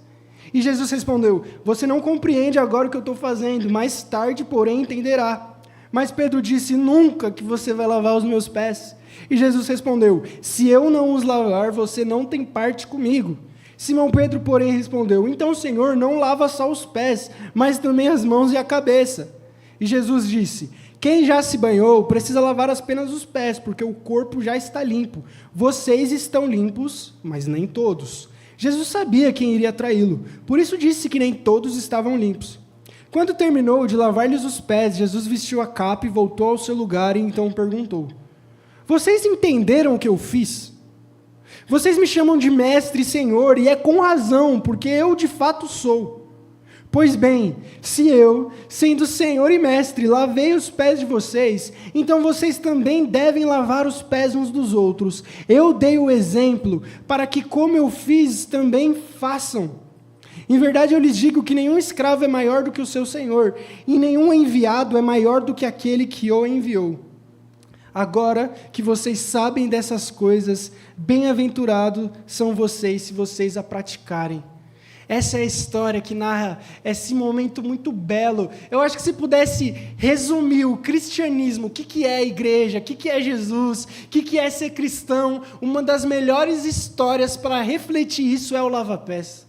E Jesus respondeu: você não compreende agora o que eu estou fazendo, mais tarde, porém, entenderá. Mas Pedro disse: nunca que você vai lavar os meus pés. E Jesus respondeu: se eu não os lavar, você não tem parte comigo. Simão Pedro, porém, respondeu: então, Senhor, não lava só os pés, mas também as mãos e a cabeça. E Jesus disse: quem já se banhou precisa lavar apenas os pés, porque o corpo já está limpo. Vocês estão limpos, mas nem todos. Jesus sabia quem iria traí-lo, por isso disse que nem todos estavam limpos. Quando terminou de lavar-lhes os pés, Jesus vestiu a capa e voltou ao seu lugar e então perguntou: vocês entenderam o que eu fiz? Vocês me chamam de mestre e senhor, e é com razão, porque eu de fato sou. Pois bem, se eu, sendo senhor e mestre, lavei os pés de vocês, então vocês também devem lavar os pés uns dos outros. Eu dei o exemplo, para que como eu fiz, também façam. Em verdade eu lhes digo que nenhum escravo é maior do que o seu senhor, e nenhum enviado é maior do que aquele que o enviou. Agora que vocês sabem dessas coisas, bem-aventurados são vocês se vocês a praticarem. Essa é a história que narra esse momento muito belo. Eu acho que se pudesse resumir o cristianismo, o que é a igreja, o que é Jesus, o que é ser cristão, uma das melhores histórias para refletir isso é o lava-pés.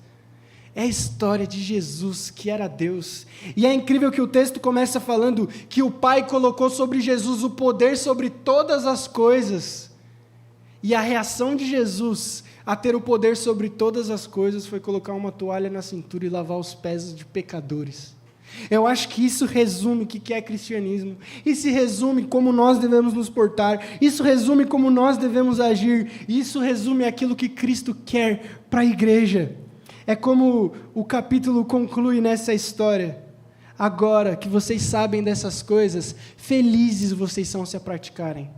É a história de Jesus, que era Deus. E é incrível que o texto começa falando que o Pai colocou sobre Jesus o poder sobre todas as coisas. E a reação de Jesus a ter o poder sobre todas as coisas foi colocar uma toalha na cintura e lavar os pés de pecadores. Eu acho que isso resume o que é cristianismo. Isso resume como nós devemos nos portar. Isso resume como nós devemos agir. Isso resume aquilo que Cristo quer para a igreja. É como o capítulo conclui nessa história. Agora que vocês sabem dessas coisas, felizes vocês são se a praticarem.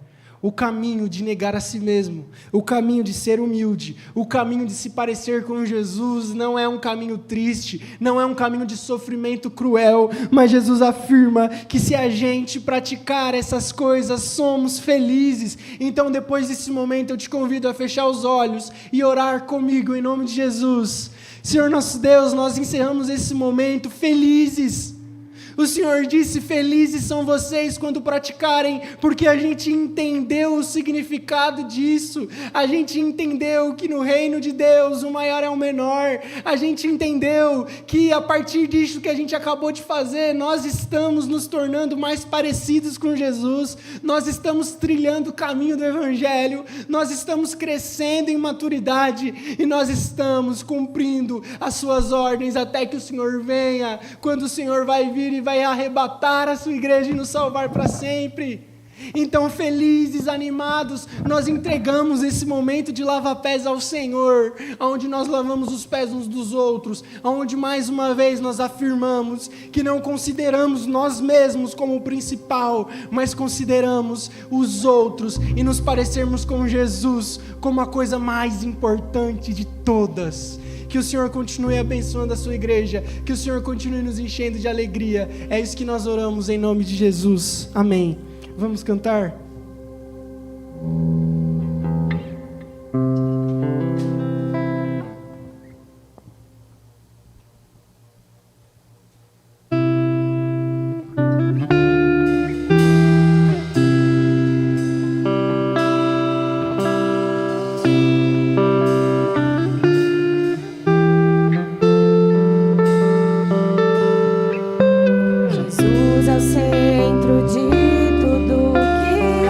O caminho de negar a si mesmo, o caminho de ser humilde, o caminho de se parecer com Jesus não é um caminho triste, não é um caminho de sofrimento cruel, mas Jesus afirma que se a gente praticar essas coisas, somos felizes. Então, depois desse momento, eu te convido a fechar os olhos e orar comigo em nome de Jesus. Senhor nosso Deus, nós encerramos esse momento felizes, O Senhor disse: felizes são vocês quando praticarem, porque a gente entendeu o significado disso. A gente entendeu que no reino de Deus o maior é o menor. A gente entendeu que a partir disso que a gente acabou de fazer, nós estamos nos tornando mais parecidos com Jesus. Nós estamos trilhando o caminho do Evangelho. Nós estamos crescendo em maturidade e nós estamos cumprindo as suas ordens até que o Senhor venha, quando o Senhor vai vir e vai arrebatar a sua igreja e nos salvar para sempre. Então, felizes, animados, nós entregamos esse momento de lava-pés ao Senhor, onde nós lavamos os pés uns dos outros, onde mais uma vez nós afirmamos que não consideramos nós mesmos como o principal, mas consideramos os outros e nos parecermos com Jesus como a coisa mais importante de todas. Que o Senhor continue abençoando a sua igreja, que o Senhor continue nos enchendo de alegria. É isso que nós oramos em nome de Jesus. Amém. Vamos cantar? Jesus é o centro de tudo que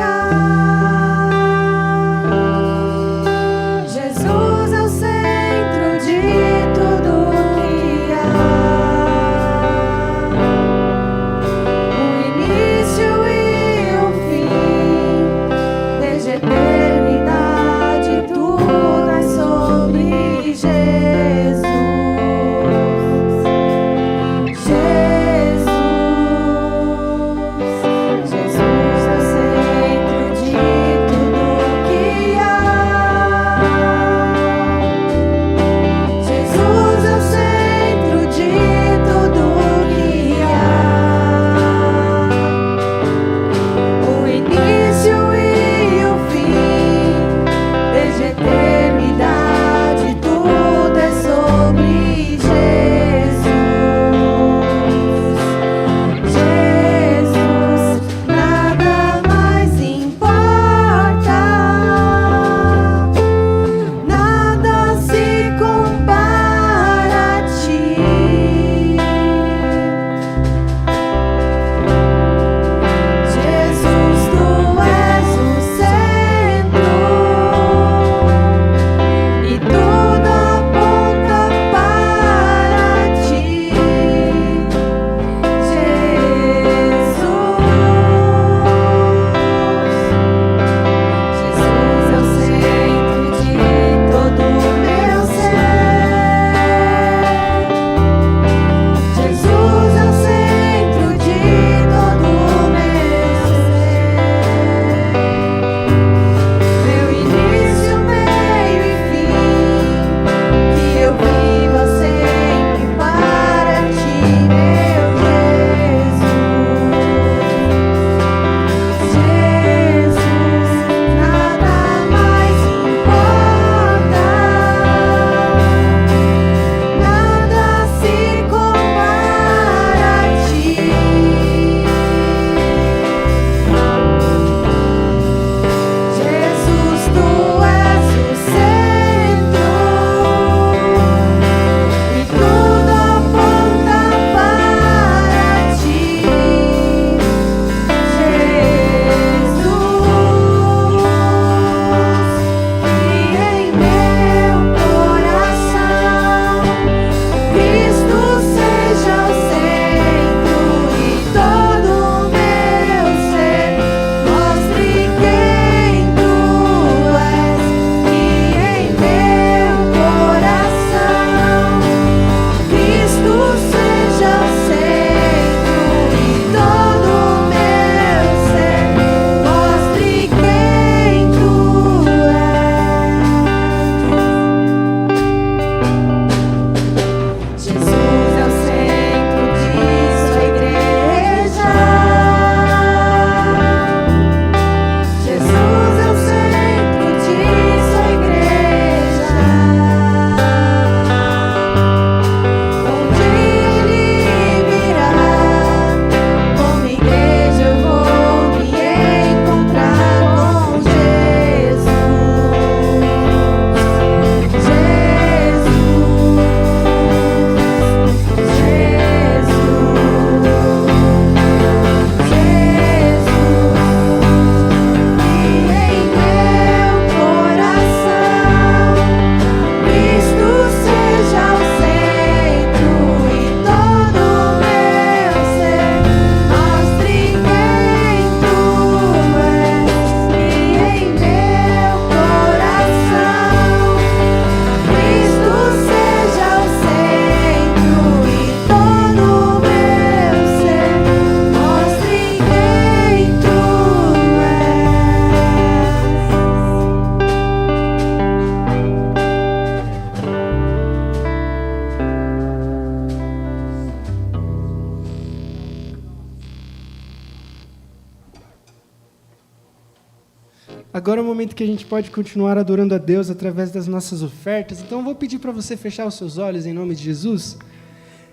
Agora é o momento que a gente pode continuar adorando a Deus através das nossas ofertas. Então eu vou pedir para você fechar os seus olhos em nome de Jesus.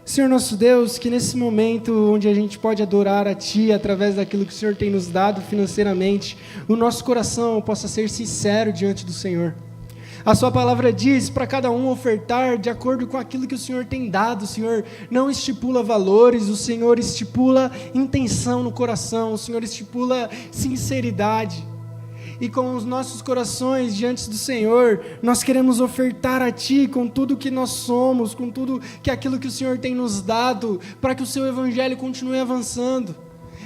Senhor nosso Deus, que nesse momento onde a gente pode adorar a Ti através daquilo que o Senhor tem nos dado financeiramente, o nosso coração possa ser sincero diante do Senhor. A Sua palavra diz para cada um ofertar de acordo com aquilo que o Senhor tem dado. O Senhor não estipula valores, o Senhor estipula intenção no coração, o Senhor estipula sinceridade. E com os nossos corações diante do Senhor, nós queremos ofertar a Ti com tudo que nós somos, com tudo que aquilo que o Senhor tem nos dado, para que o Seu Evangelho continue avançando.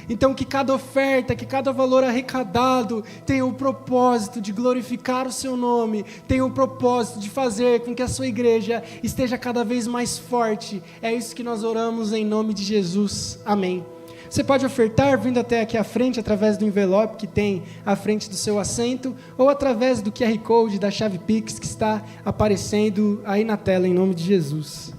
Então que cada oferta, que cada valor arrecadado tenha o propósito de glorificar o Seu nome, tenha o propósito de fazer com que a Sua igreja esteja cada vez mais forte. É isso que nós oramos em nome de Jesus. Amém. Você pode ofertar vindo até aqui à frente, através do envelope que tem à frente do seu assento, ou através do QR Code da chave Pix que está aparecendo aí na tela, em nome de Jesus.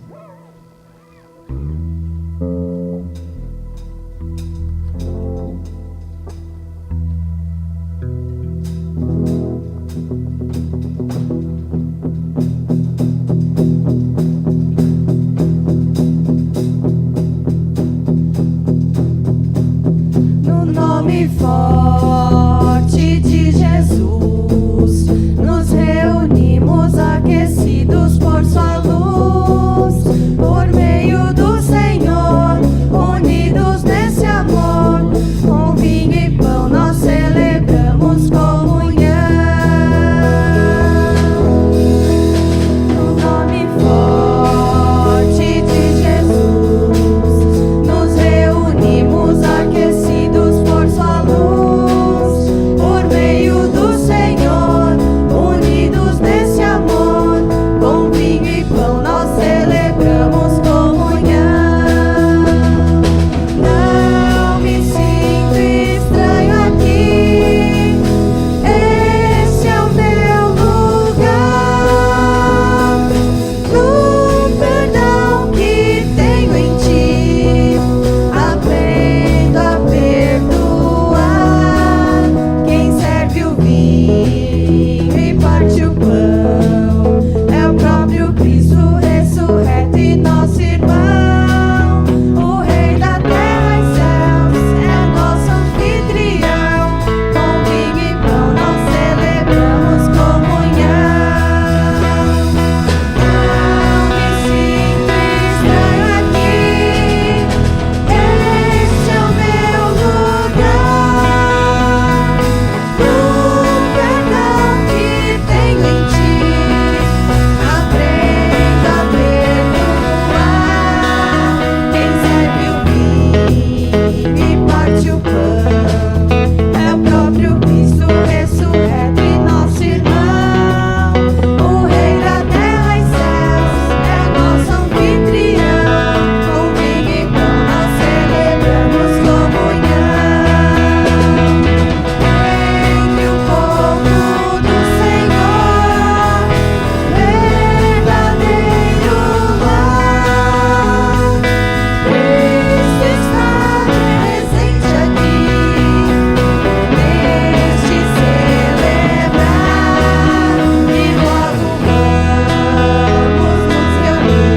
Nome forte de Jesus, nos reunimos aquecidos por Sua luz, por meio do Senhor, unidos nesse amor, com vinho e pão nós celebramos comunhão. No nome forte de Jesus, nos reunimos aquecidos por Sua luz, por meio do Senhor, unidos nesse amor, com vinho e pão nós celebramos comunhão. Não me sinto estranho aqui, esse é o meu lugar, no perdão que tenho em Ti, aprendo a perdoar. Quem serve o vinho e parte o pão é o próprio Cristo ressurreto e nosso irmão. O Rei da terra e céus é nosso anfitrião. Com vinho e pão nós celebramos comunhão. Não me sinto estranho aqui, este é o meu lugar, no perdão que tenho em Ti, aprendo a perdoar. Quem serve o vinho e parte o pão é o próprio Cristo ressurreto e nosso irmão. O Rei da terra e céus é nosso anfitrião. Com vinho e pão nós celebramos comunhão. Entre o povo do Senhor, verdadeiro lar, Cristo está presente aqui, neste celebrar, e logo vamos nos reunir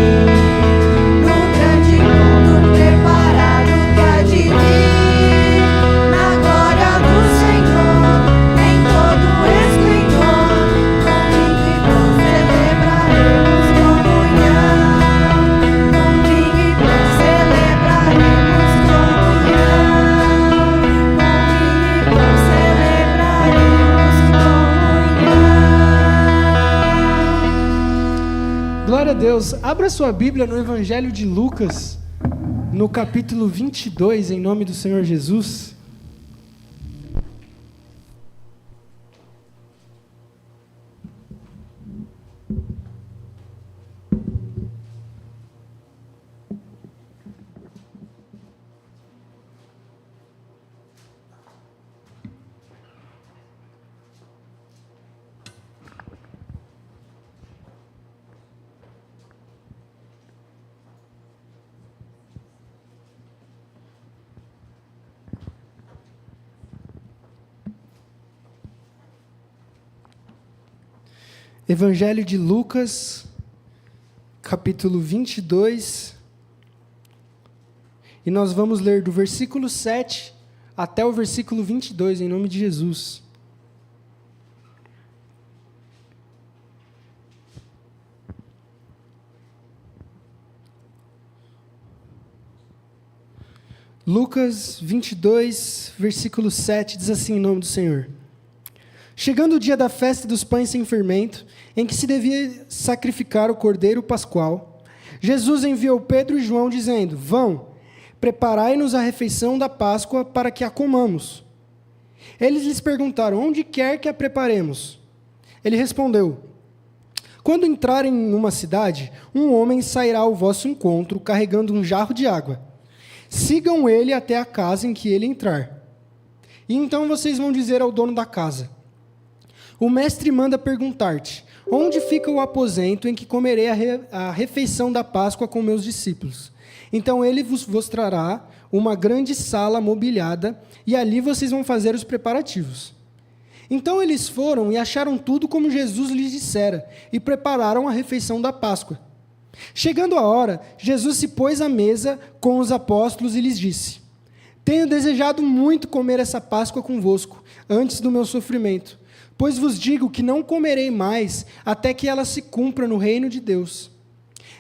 no grande encontro preparado que há de vir, na glória do Senhor, em todo esplendor, com vinho e pão celebraremos comunhão. Com vinho e pão celebraremos comunhão. Com vinho e pão celebraremos comunhão. Glória a Deus. Abra sua Bíblia no Evangelho de Lucas, no capítulo 22, em nome do Senhor Jesus. Evangelho de Lucas, capítulo 22, e nós vamos ler do versículo 7 até o versículo 22, em nome de Jesus. Lucas 22, versículo 7, diz assim em nome do Senhor. Chegando o dia da festa dos pães sem fermento, em que se devia sacrificar o cordeiro pascual, Jesus enviou Pedro e João dizendo: Vão, preparai-nos a refeição da Páscoa para que a comamos. Eles lhes perguntaram: Onde quer que a preparemos? Ele respondeu: Quando entrarem em uma cidade, um homem sairá ao vosso encontro carregando um jarro de água. Sigam ele até a casa em que ele entrar. E então vocês vão dizer ao dono da casa: O mestre manda perguntar-te: Onde fica o aposento em que comerei a refeição da Páscoa com meus discípulos? Então ele vos mostrará uma grande sala mobiliada, e ali vocês vão fazer os preparativos. Então eles foram e acharam tudo como Jesus lhes dissera, e prepararam a refeição da Páscoa. Chegando a hora, Jesus se pôs à mesa com os apóstolos e lhes disse: Tenho desejado muito comer essa Páscoa convosco, antes do meu sofrimento, pois vos digo que não comerei mais, até que ela se cumpra no reino de Deus.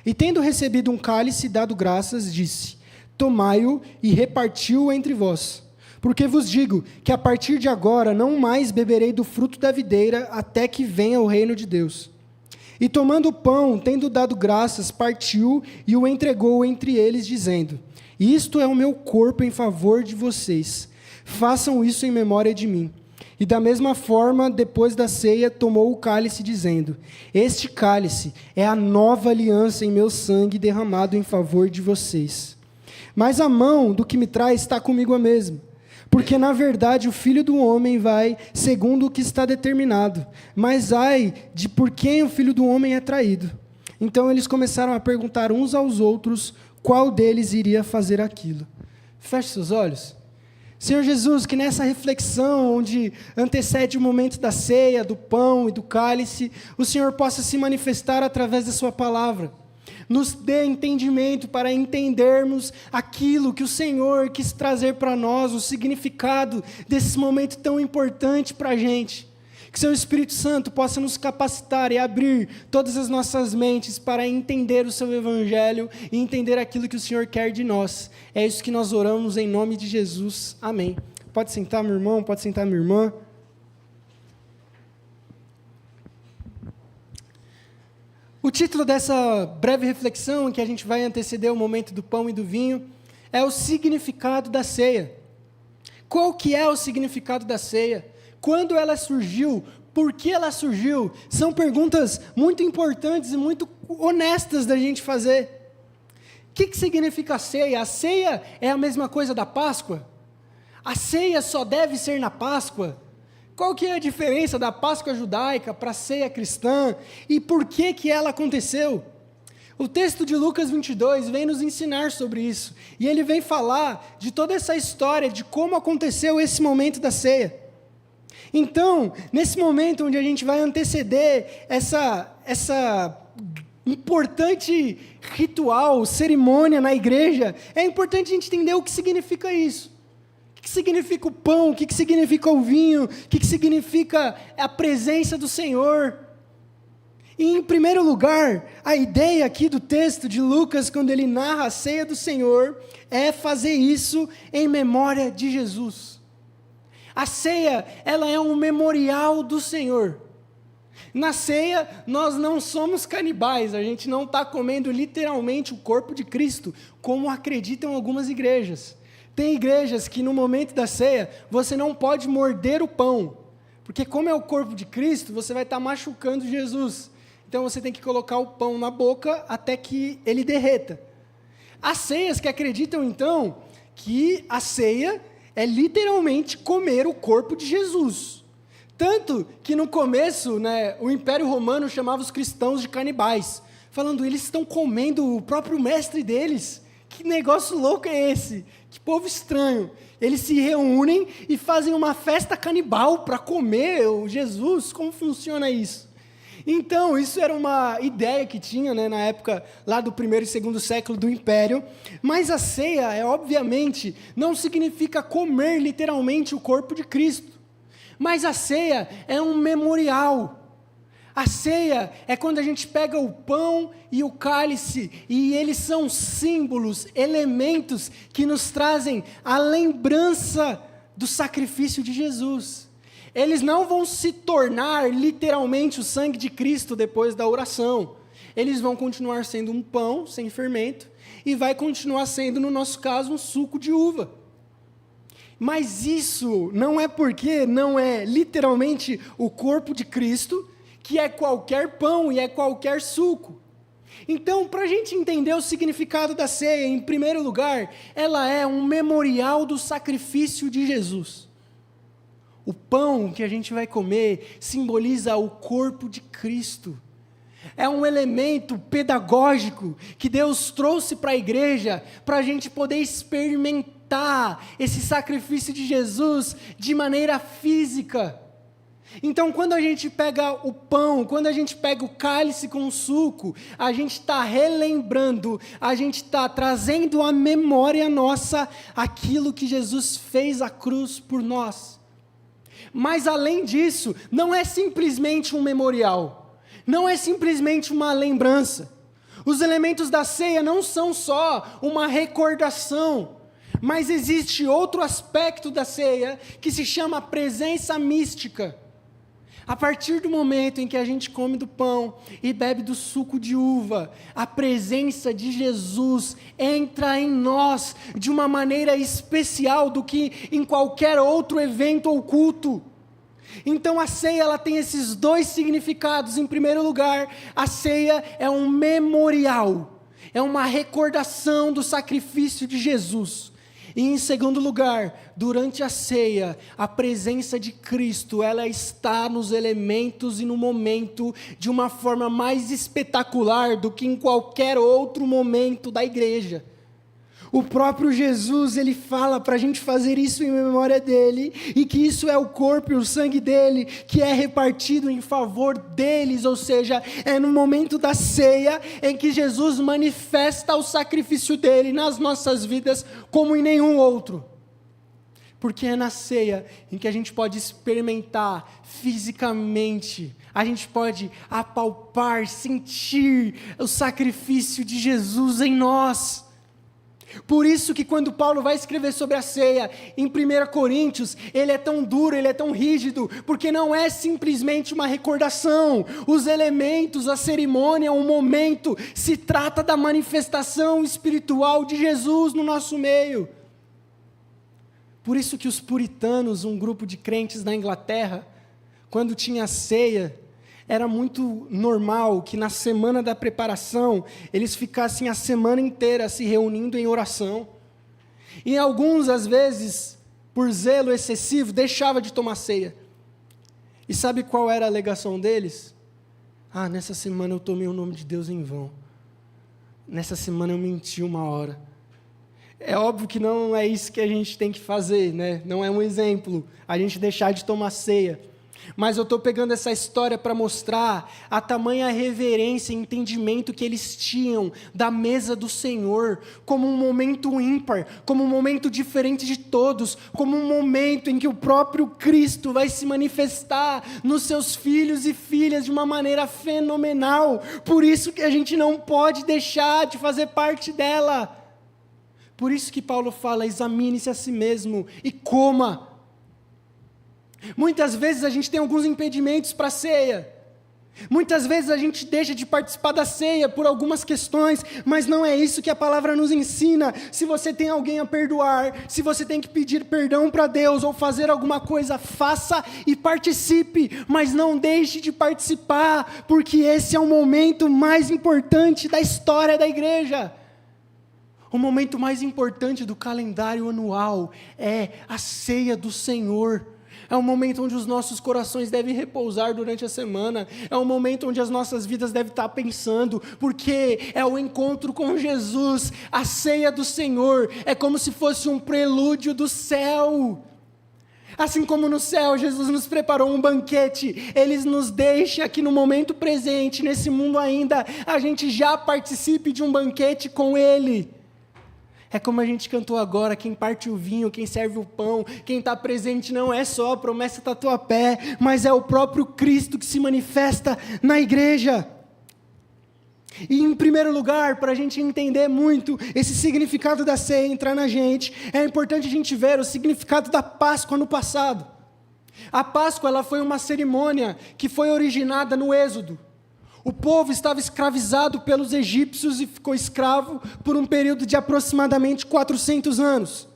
E tendo recebido um cálice e dado graças, disse: Tomai-o e reparti-o entre vós. Porque vos digo que a partir de agora não mais beberei do fruto da videira, até que venha o reino de Deus. E tomando o pão, tendo dado graças, partiu e o entregou entre eles, dizendo: Isto é o meu corpo em favor de vocês. Façam isso em memória de mim. E da mesma forma, depois da ceia, tomou o cálice, dizendo: Este cálice é a nova aliança em meu sangue derramado em favor de vocês. Mas a mão do que me traz está comigo a mesma. Porque, na verdade, o Filho do Homem vai segundo o que está determinado. Mas ai de por quem o Filho do Homem é traído. Então eles começaram a perguntar uns aos outros qual deles iria fazer aquilo. Feche seus olhos. Senhor Jesus, que nessa reflexão, onde antecede o momento da ceia, do pão e do cálice, o Senhor possa se manifestar através da sua palavra. Nos dê entendimento para entendermos aquilo que o Senhor quis trazer para nós, o significado desse momento tão importante para a gente. Que seu Espírito Santo possa nos capacitar e abrir todas as nossas mentes para entender o seu Evangelho e entender aquilo que o Senhor quer de nós. É isso que nós oramos em nome de Jesus. Amém. Pode sentar, meu irmão, pode sentar, minha irmã. O título dessa breve reflexão, em que a gente vai anteceder o momento do pão e do vinho, é o significado da ceia. Qual que é o significado da ceia? Quando ela surgiu? Por que ela surgiu? São perguntas muito importantes e muito honestas da gente fazer. O que significa a ceia? A ceia é a mesma coisa da Páscoa? A ceia só deve ser na Páscoa? Qual que é a diferença da Páscoa judaica para a ceia cristã? E por que ela aconteceu? O texto de Lucas 22 vem nos ensinar sobre isso. E ele vem falar de toda essa história, de como aconteceu esse momento da ceia. Então, nesse momento onde a gente vai anteceder essa importante ritual, cerimônia na igreja, é importante a gente entender o que significa isso. O que significa o pão? O que significa o vinho? O que significa a presença do Senhor? E, em primeiro lugar, a ideia aqui do texto de Lucas, quando ele narra a ceia do Senhor, é fazer isso em memória de Jesus. A ceia, ela é um memorial do Senhor. Na ceia, nós não somos canibais, a gente não está comendo literalmente o corpo de Cristo, como acreditam algumas igrejas. Tem igrejas que no momento da ceia, você não pode morder o pão, porque como é o corpo de Cristo, você vai estar machucando Jesus. Então você tem que colocar o pão na boca até que ele derreta. Há ceias que acreditam então que a ceia é literalmente comer o corpo de Jesus. Tanto que no começo, o Império Romano chamava os cristãos de canibais, falando, eles estão comendo o próprio mestre deles. Que negócio louco é esse? Que povo estranho. Eles se reúnem e fazem uma festa canibal para comer o Jesus. Como funciona isso? Então, isso era uma ideia que tinha, né, na época lá do 1º e 2º século do Império, mas a ceia, obviamente, não significa comer literalmente o corpo de Cristo, mas a ceia é um memorial. A ceia é quando a gente pega o pão e o cálice, e eles são símbolos, elementos que nos trazem a lembrança do sacrifício de Jesus. Eles não vão se tornar literalmente o sangue de Cristo depois da oração. Eles vão continuar sendo um pão sem fermento e vai continuar sendo, no nosso caso, um suco de uva. Mas isso não é porque não é literalmente o corpo de Cristo, que é qualquer pão e é qualquer suco. Então, para a gente entender o significado da ceia, em primeiro lugar, ela é um memorial do sacrifício de Jesus. O pão que a gente vai comer simboliza o corpo de Cristo. É um elemento pedagógico que Deus trouxe para a igreja, para a gente poder experimentar esse sacrifício de Jesus de maneira física. Então, quando a gente pega o pão, quando a gente pega o cálice com o suco, a gente está relembrando, a gente está trazendo à memória nossa aquilo que Jesus fez à cruz por nós. Mas além disso, não é simplesmente um memorial, não é simplesmente uma lembrança. Os elementos da ceia não são só uma recordação, mas existe outro aspecto da ceia que se chama presença mística. A partir do momento em que a gente come do pão e bebe do suco de uva, a presença de Jesus entra em nós de uma maneira especial do que em qualquer outro evento ou culto. Então a ceia ela tem esses dois significados. Em primeiro lugar, a ceia é um memorial, é uma recordação do sacrifício de Jesus. E em segundo lugar, durante a ceia, a presença de Cristo, ela está nos elementos e no momento de uma forma mais espetacular do que em qualquer outro momento da igreja. O próprio Jesus, ele fala para a gente fazer isso em memória dele, e que isso é o corpo e o sangue dele, que é repartido em favor deles, ou seja, é no momento da ceia, em que Jesus manifesta o sacrifício dele nas nossas vidas, como em nenhum outro. Porque é na ceia em que a gente pode experimentar fisicamente, a gente pode apalpar, sentir o sacrifício de Jesus em nós. Por isso que quando Paulo vai escrever sobre a ceia, em 1 Coríntios, ele é tão duro, ele é tão rígido, porque não é simplesmente uma recordação. Os elementos, a cerimônia, o momento, se trata da manifestação espiritual de Jesus no nosso meio. Por isso que os puritanos, um grupo de crentes na Inglaterra, quando tinha ceia, era muito normal que na semana da preparação, eles ficassem a semana inteira se reunindo em oração. E alguns, às vezes, por zelo excessivo, deixava de tomar ceia. E sabe qual era a alegação deles? Nessa semana eu tomei o nome de Deus em vão. Nessa semana eu menti uma hora. É óbvio que não é isso que a gente tem que fazer, né? Não é um exemplo, a gente deixar de tomar ceia. Mas eu estou pegando essa história para mostrar a tamanha reverência e entendimento que eles tinham da mesa do Senhor, como um momento ímpar, como um momento diferente de todos, como um momento em que o próprio Cristo vai se manifestar nos seus filhos e filhas de uma maneira fenomenal. Por isso que a gente não pode deixar de fazer parte dela. Por isso que Paulo fala, examine-se a si mesmo e coma. Muitas vezes a gente tem alguns impedimentos para a ceia. Muitas vezes a gente deixa de participar da ceia por algumas questões, mas não é isso que a palavra nos ensina. Se você tem alguém a perdoar, se você tem que pedir perdão para Deus ou fazer alguma coisa, faça e participe, mas não deixe de participar, porque esse é o momento mais importante da história da igreja. O momento mais importante do calendário anual é a ceia do Senhor. É um momento onde os nossos corações devem repousar durante a semana. É um momento onde as nossas vidas devem estar pensando, porque é o encontro com Jesus. A ceia do Senhor é como se fosse um prelúdio do céu. Assim como no céu, Jesus nos preparou um banquete, Ele nos deixa aqui no momento presente, nesse mundo ainda, a gente já participe de um banquete com Ele. É como a gente cantou agora, quem parte o vinho, quem serve o pão, quem está presente não é só a promessa tatuapé, mas é o próprio Cristo que se manifesta na igreja. E em primeiro lugar, para a gente entender muito esse significado da ceia entrar na gente, é importante a gente ver o significado da Páscoa no passado. A Páscoa ela foi uma cerimônia que foi originada no Êxodo. O povo estava escravizado pelos egípcios e ficou escravo por um período de aproximadamente 400 anos.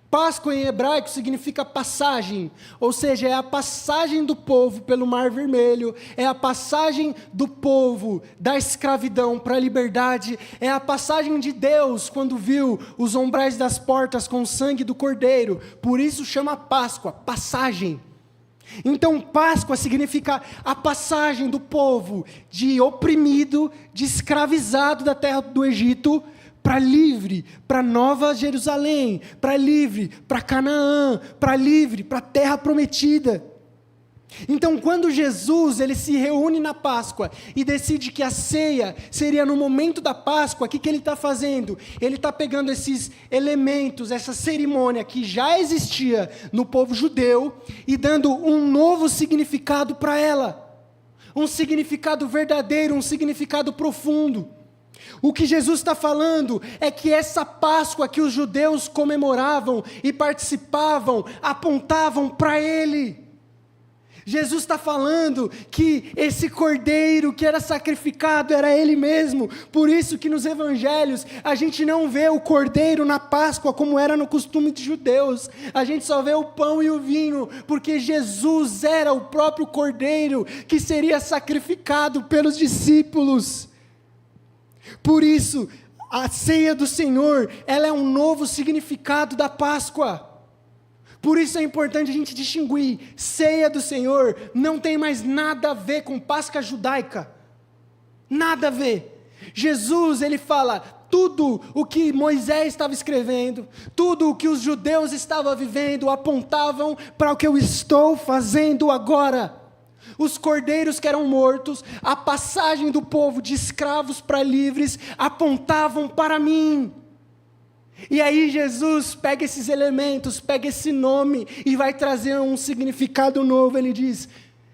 Páscoa em hebraico significa passagem, ou seja, é a passagem do povo pelo Mar Vermelho, é a passagem do povo da escravidão para a liberdade, é a passagem de Deus quando viu os umbrais das portas com o sangue do Cordeiro, por isso chama Páscoa, passagem. Então Páscoa significa a passagem do povo de oprimido, de escravizado da terra do Egito, para livre, para Nova Jerusalém, para livre, para Canaã, para livre, para a terra prometida. Então, quando Jesus ele se reúne na Páscoa e decide que a ceia seria no momento da Páscoa, o que ele está fazendo? Ele está pegando esses elementos, essa cerimônia que já existia no povo judeu e dando um novo significado para ela. Um significado verdadeiro, um significado profundo. O que Jesus está falando é que essa Páscoa que os judeus comemoravam e participavam, apontavam para Ele. Jesus está falando que esse cordeiro que era sacrificado era Ele mesmo. Por isso que nos evangelhos a gente não vê o cordeiro na Páscoa como era no costume de judeus. A gente só vê o pão e o vinho, porque Jesus era o próprio cordeiro que seria sacrificado pelos discípulos. Por isso, a ceia do Senhor, ela é um novo significado da Páscoa. Por isso é importante a gente distinguir, ceia do Senhor não tem mais nada a ver com Páscoa judaica. Nada a ver. Jesus, ele fala, tudo o que Moisés estava escrevendo, tudo o que os judeus estavam vivendo, apontavam para o que eu estou fazendo agora. Os cordeiros que eram mortos, a passagem do povo de escravos para livres, apontavam para mim. E aí Jesus pega esses elementos, pega esse nome e vai trazer um significado novo. Ele diz,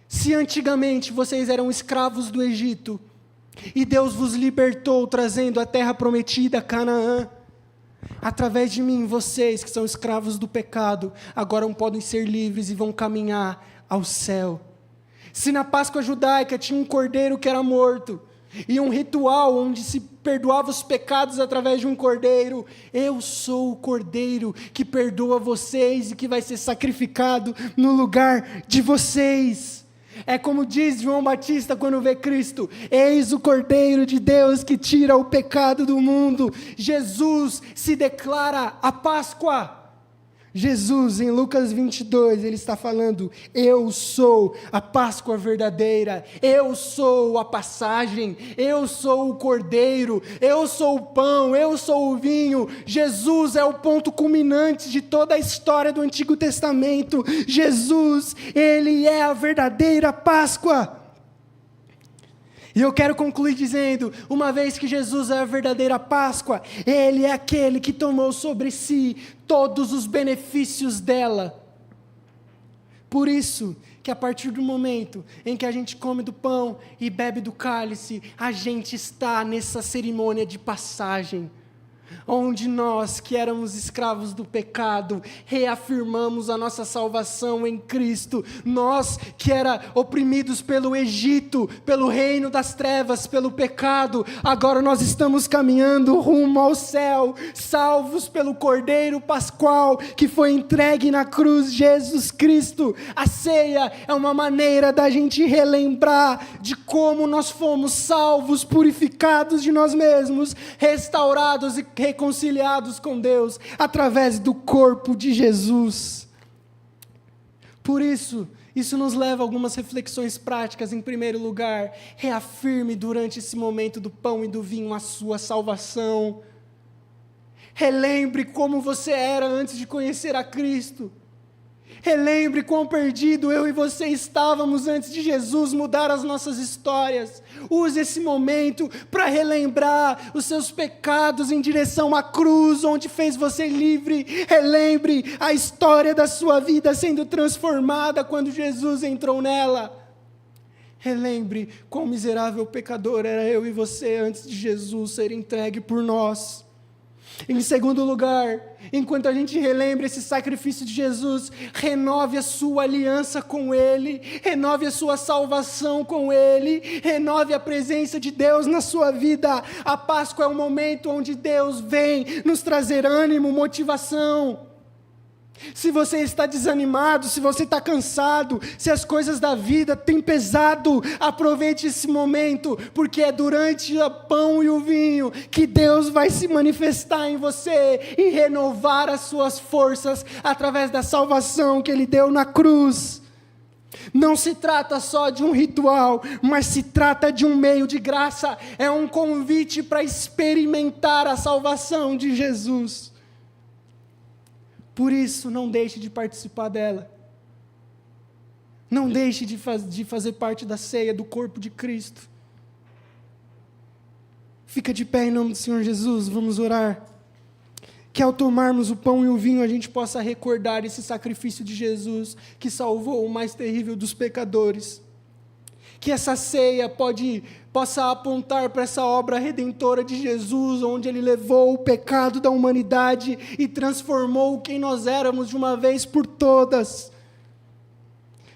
se antigamente vocês eram escravos do Egito, e Deus vos libertou trazendo a terra prometida, Canaã, através de mim, vocês que são escravos do pecado, agora podem ser livres e vão caminhar ao céu. Se na Páscoa judaica tinha um cordeiro que era morto, e um ritual onde se perdoava os pecados através de um cordeiro, eu sou o cordeiro que perdoa vocês e que vai ser sacrificado no lugar de vocês. É como diz João Batista quando vê Cristo, eis o cordeiro de Deus que tira o pecado do mundo. Jesus se declara a Páscoa. Jesus, em Lucas 22, ele está falando, eu sou a Páscoa verdadeira, eu sou a passagem, eu sou o cordeiro, eu sou o pão, eu sou o vinho. Jesus é o ponto culminante de toda a história do Antigo Testamento. Jesus, ele é a verdadeira Páscoa. E eu quero concluir dizendo, uma vez que Jesus é a verdadeira Páscoa, Ele é aquele que tomou sobre si todos os benefícios dela. Por isso, que a partir do momento em que a gente come do pão e bebe do cálice, a gente está nessa cerimônia de passagem, onde nós que éramos escravos do pecado, reafirmamos a nossa salvação em Cristo. Nós que era oprimidos pelo Egito, pelo reino das trevas, pelo pecado, agora nós estamos caminhando rumo ao céu, salvos pelo Cordeiro Pascual, que foi entregue na cruz, Jesus Cristo. A ceia é uma maneira da gente relembrar de como nós fomos salvos, purificados de nós mesmos, restaurados e reconciliados com Deus através do corpo de Jesus. Por isso nos leva a algumas reflexões práticas. Em primeiro lugar, reafirme durante esse momento do pão e do vinho a sua salvação. Relembre como você era antes de conhecer a Cristo. Relembre quão perdido eu e você estávamos antes de Jesus mudar as nossas histórias. Use esse momento para relembrar os seus pecados em direção à cruz, onde fez você livre. Relembre a história da sua vida sendo transformada quando Jesus entrou nela. Relembre quão miserável pecador era eu e você antes de Jesus ser entregue por nós. Em segundo lugar, enquanto a gente relembra esse sacrifício de Jesus, renove a sua aliança com Ele, renove a sua salvação com Ele, renove a presença de Deus na sua vida. A Páscoa é o momento onde Deus vem nos trazer ânimo, motivação. Se você está desanimado, se você está cansado, se as coisas da vida têm pesado, aproveite esse momento, porque é durante o pão e o vinho que Deus vai se manifestar em você e renovar as suas forças através da salvação que Ele deu na cruz. Não se trata só de um ritual, mas se trata de um meio de graça, é um convite para experimentar a salvação de Jesus. Por isso, não deixe de participar dela. Não deixe de fazer parte da ceia do corpo de Cristo. Fica de pé em nome do Senhor Jesus, vamos orar. Que ao tomarmos o pão e o vinho, a gente possa recordar esse sacrifício de Jesus, que salvou o mais terrível dos pecadores. Que essa ceia possa apontar para essa obra redentora de Jesus, onde Ele levou o pecado da humanidade e transformou quem nós éramos de uma vez por todas.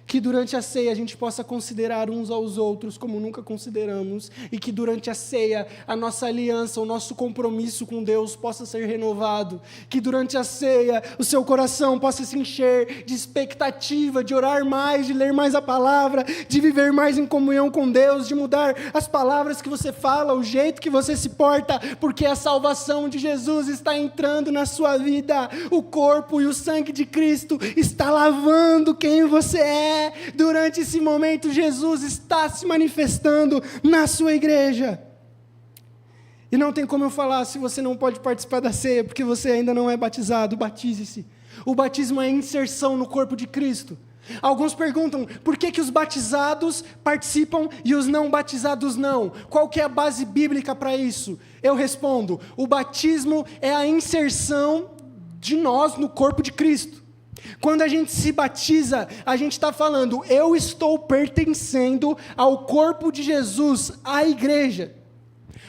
Que durante a ceia a gente possa considerar uns aos outros como nunca consideramos, e que durante a ceia a nossa aliança, o nosso compromisso com Deus possa ser renovado, que durante a ceia o seu coração possa se encher de expectativa, de orar mais, de ler mais a palavra, de viver mais em comunhão com Deus, de mudar as palavras que você fala, o jeito que você se porta, porque a salvação de Jesus está entrando na sua vida, o corpo e o sangue de Cristo está lavando quem você é. Durante esse momento, Jesus está se manifestando na sua igreja. E não tem como eu falar se você não pode participar da ceia, porque você ainda não é batizado. Batize-se. O batismo é inserção no corpo de Cristo. Alguns perguntam, por que os batizados participam e os não batizados não? Qual que é a base bíblica para isso? Eu respondo, o batismo é a inserção de nós no corpo de Cristo. Quando a gente se batiza, a gente está falando, eu estou pertencendo ao corpo de Jesus, à igreja.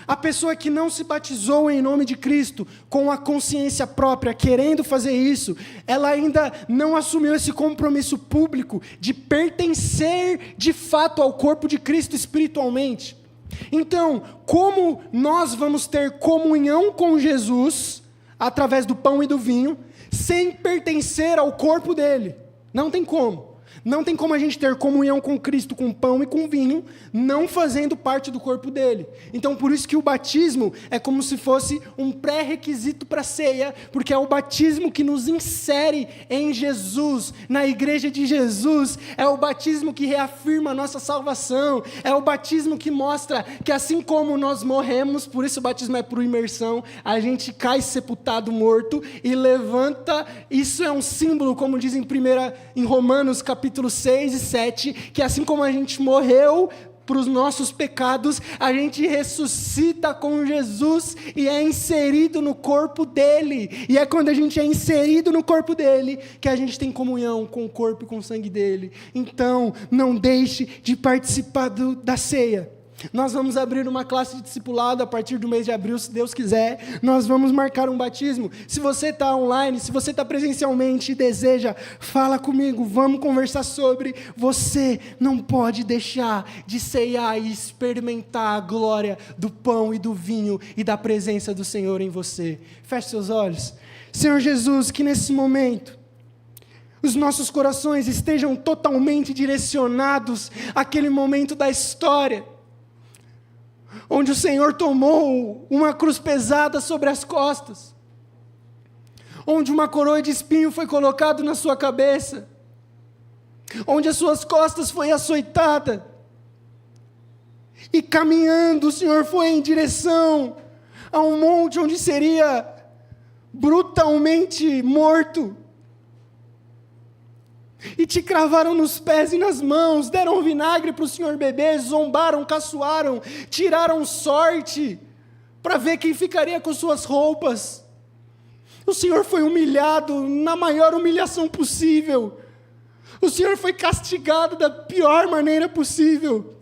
A pessoa que não se batizou em nome de Cristo, com a consciência própria, querendo fazer isso, ela ainda não assumiu esse compromisso público de pertencer de fato ao corpo de Cristo espiritualmente. Então, como nós vamos ter comunhão com Jesus, através do pão e do vinho, sem pertencer ao corpo dele? Não tem como. Não tem como a gente ter comunhão com Cristo, com pão e com vinho, não fazendo parte do corpo dele. Então, por isso que o batismo é como se fosse um pré-requisito para a ceia, porque é o batismo que nos insere em Jesus, na igreja de Jesus, é o batismo que reafirma a nossa salvação, é o batismo que mostra que assim como nós morremos, por isso o batismo é por imersão, a gente cai sepultado, morto, e levanta. Isso é um símbolo, como diz em Romanos, capítulo 6 e 7, que assim como a gente morreu para os nossos pecados, a gente ressuscita com Jesus e é inserido no corpo dele. E é quando a gente é inserido no corpo dele que a gente tem comunhão com o corpo e com o sangue dele. Então, não deixe de participar da ceia. Nós vamos abrir uma classe de discipulado a partir do mês de abril, se Deus quiser. Nós vamos marcar um batismo. Se você está online, se você está presencialmente e deseja, fala comigo, vamos conversar sobre. Você não pode deixar de ceiar e experimentar a glória do pão e do vinho e da presença do Senhor em você. Feche seus olhos. Senhor Jesus, que nesse momento os nossos corações estejam totalmente direcionados àquele momento da história onde o Senhor tomou uma cruz pesada sobre as costas, onde uma coroa de espinho foi colocada na sua cabeça, onde as suas costas foi açoitada, e caminhando o Senhor foi em direção a um monte onde seria brutalmente morto. e te cravaram nos pés e nas mãos, deram vinagre para o Senhor beber, zombaram, caçoaram, tiraram sorte para ver quem ficaria com suas roupas. O Senhor foi humilhado na maior humilhação possível. O Senhor foi castigado da pior maneira possível.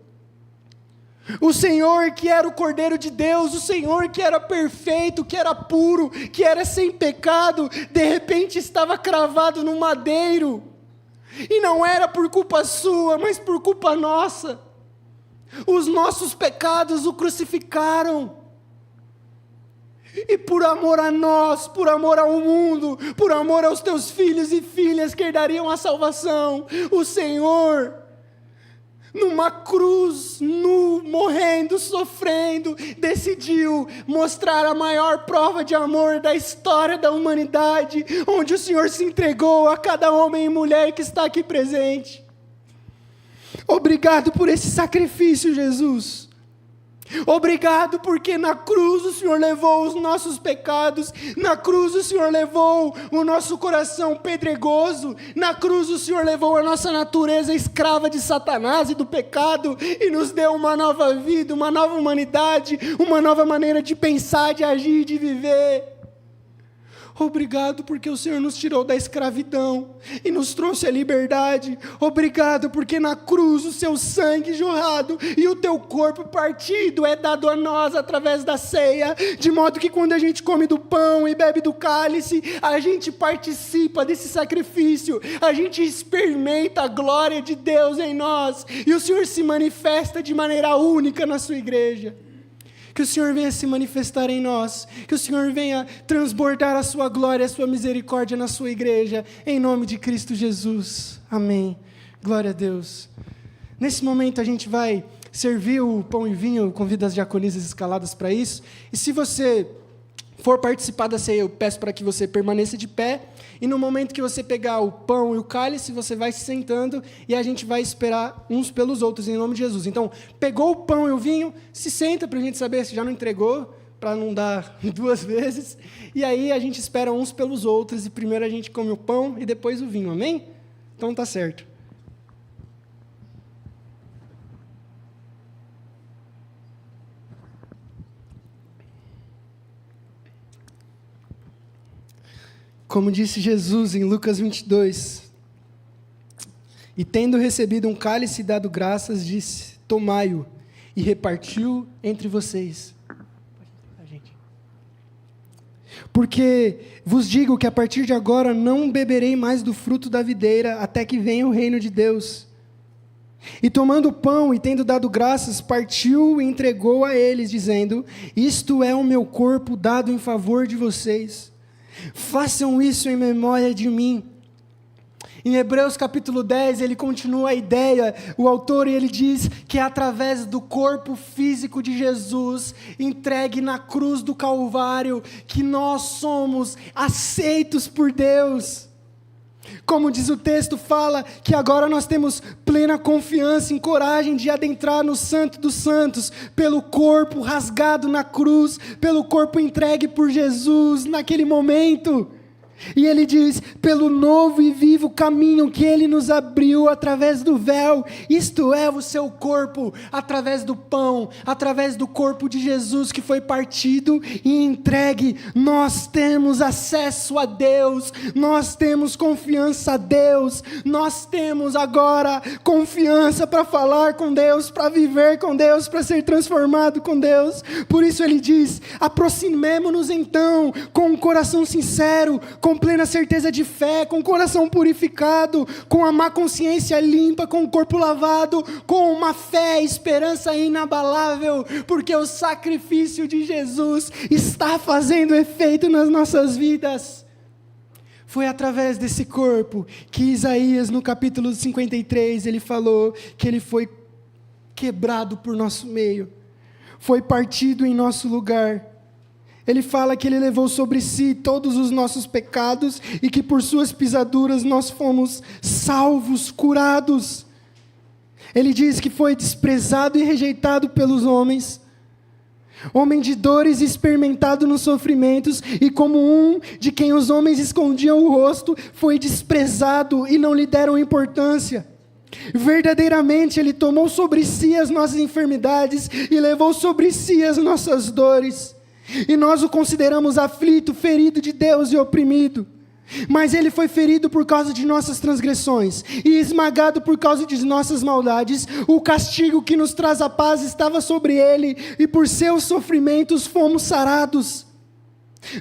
O Senhor que era o Cordeiro de Deus, o Senhor que era perfeito, que era puro, que era sem pecado, de repente estava cravado no madeiro. E não era por culpa sua, mas por culpa nossa. Os nossos pecados o crucificaram. E por amor a nós, por amor ao mundo, por amor aos teus filhos e filhas que herdariam a salvação, o Senhor, numa cruz, nu, morrendo, sofrendo, decidiu mostrar a maior prova de amor da história da humanidade, onde o Senhor se entregou a cada homem e mulher que está aqui presente. Obrigado por esse sacrifício, Jesus. Obrigado porque na cruz o Senhor levou os nossos pecados, na cruz o Senhor levou o nosso coração pedregoso, na cruz o Senhor levou a nossa natureza escrava de Satanás e do pecado e nos deu uma nova vida, uma nova humanidade, uma nova maneira de pensar, de agir, de viver. Obrigado porque o Senhor nos tirou da escravidão e nos trouxe a liberdade. Obrigado porque na cruz o seu sangue jorrado e o teu corpo partido é dado a nós através da ceia, de modo que quando a gente come do pão e bebe do cálice, a gente participa desse sacrifício, a gente experimenta a glória de Deus em nós e o Senhor se manifesta de maneira única na sua igreja. Que o Senhor venha se manifestar em nós, que o Senhor venha transbordar a sua glória, a sua misericórdia na sua igreja, em nome de Cristo Jesus. Amém. Glória a Deus. Nesse momento a gente vai servir o pão e vinho, convido as diaconisas escaladas para isso, e se você for participar da ceia, eu peço para que você permaneça de pé, e no momento que você pegar o pão e o cálice, você vai se sentando, e a gente vai esperar uns pelos outros, em nome de Jesus. Então, pegou o pão e o vinho, se senta para a gente saber se já não entregou, para não dar duas vezes, e aí a gente espera uns pelos outros, e primeiro a gente come o pão e depois o vinho, amém? Então tá certo. Como disse Jesus em Lucas 22, e tendo recebido um cálice e dado graças, disse, tomai-o, e repartiu entre vocês. Porque vos digo que a partir de agora não beberei mais do fruto da videira, até que venha o reino de Deus. E tomando o pão e tendo dado graças, partiu e entregou a eles, dizendo, isto é o meu corpo dado em favor de vocês. Façam isso em memória de mim. Em Hebreus capítulo 10, ele continua a ideia, o autor, ele diz que é através do corpo físico de Jesus, entregue na cruz do Calvário, que nós somos aceitos por Deus. Como diz o texto, fala que agora nós temos plena confiança e coragem de adentrar no Santo dos Santos, pelo corpo rasgado na cruz, pelo corpo entregue por Jesus naquele momento. E ele diz, pelo novo e vivo caminho que ele nos abriu através do véu, isto é o seu corpo, através do pão, através do corpo de Jesus que foi partido e entregue, nós temos acesso a Deus, nós temos confiança a Deus, nós temos agora confiança para falar com Deus, para viver com Deus, para ser transformado com Deus. Por isso ele diz, aproximemo-nos então com um coração sincero, com plena certeza de fé, com o coração purificado, com a má consciência limpa, com o corpo lavado, com uma fé e esperança inabalável, porque o sacrifício de Jesus está fazendo efeito nas nossas vidas. Foi através desse corpo que Isaías, no capítulo 53, ele falou que ele foi quebrado por nosso meio, foi partido em nosso lugar. Ele fala que ele levou sobre si todos os nossos pecados e que por suas pisaduras nós fomos salvos, curados. Ele diz que foi desprezado e rejeitado pelos homens, Homem de dores, experimentado nos sofrimentos, e como um de quem os homens escondiam o rosto, foi desprezado e não lhe deram importância. Verdadeiramente Ele tomou sobre si as nossas enfermidades e levou sobre si as nossas dores. E nós o consideramos aflito, ferido de Deus e oprimido. Mas Ele foi ferido por causa de nossas transgressões e esmagado por causa de nossas maldades. O castigo que nos traz a paz estava sobre Ele, e por seus sofrimentos fomos sarados.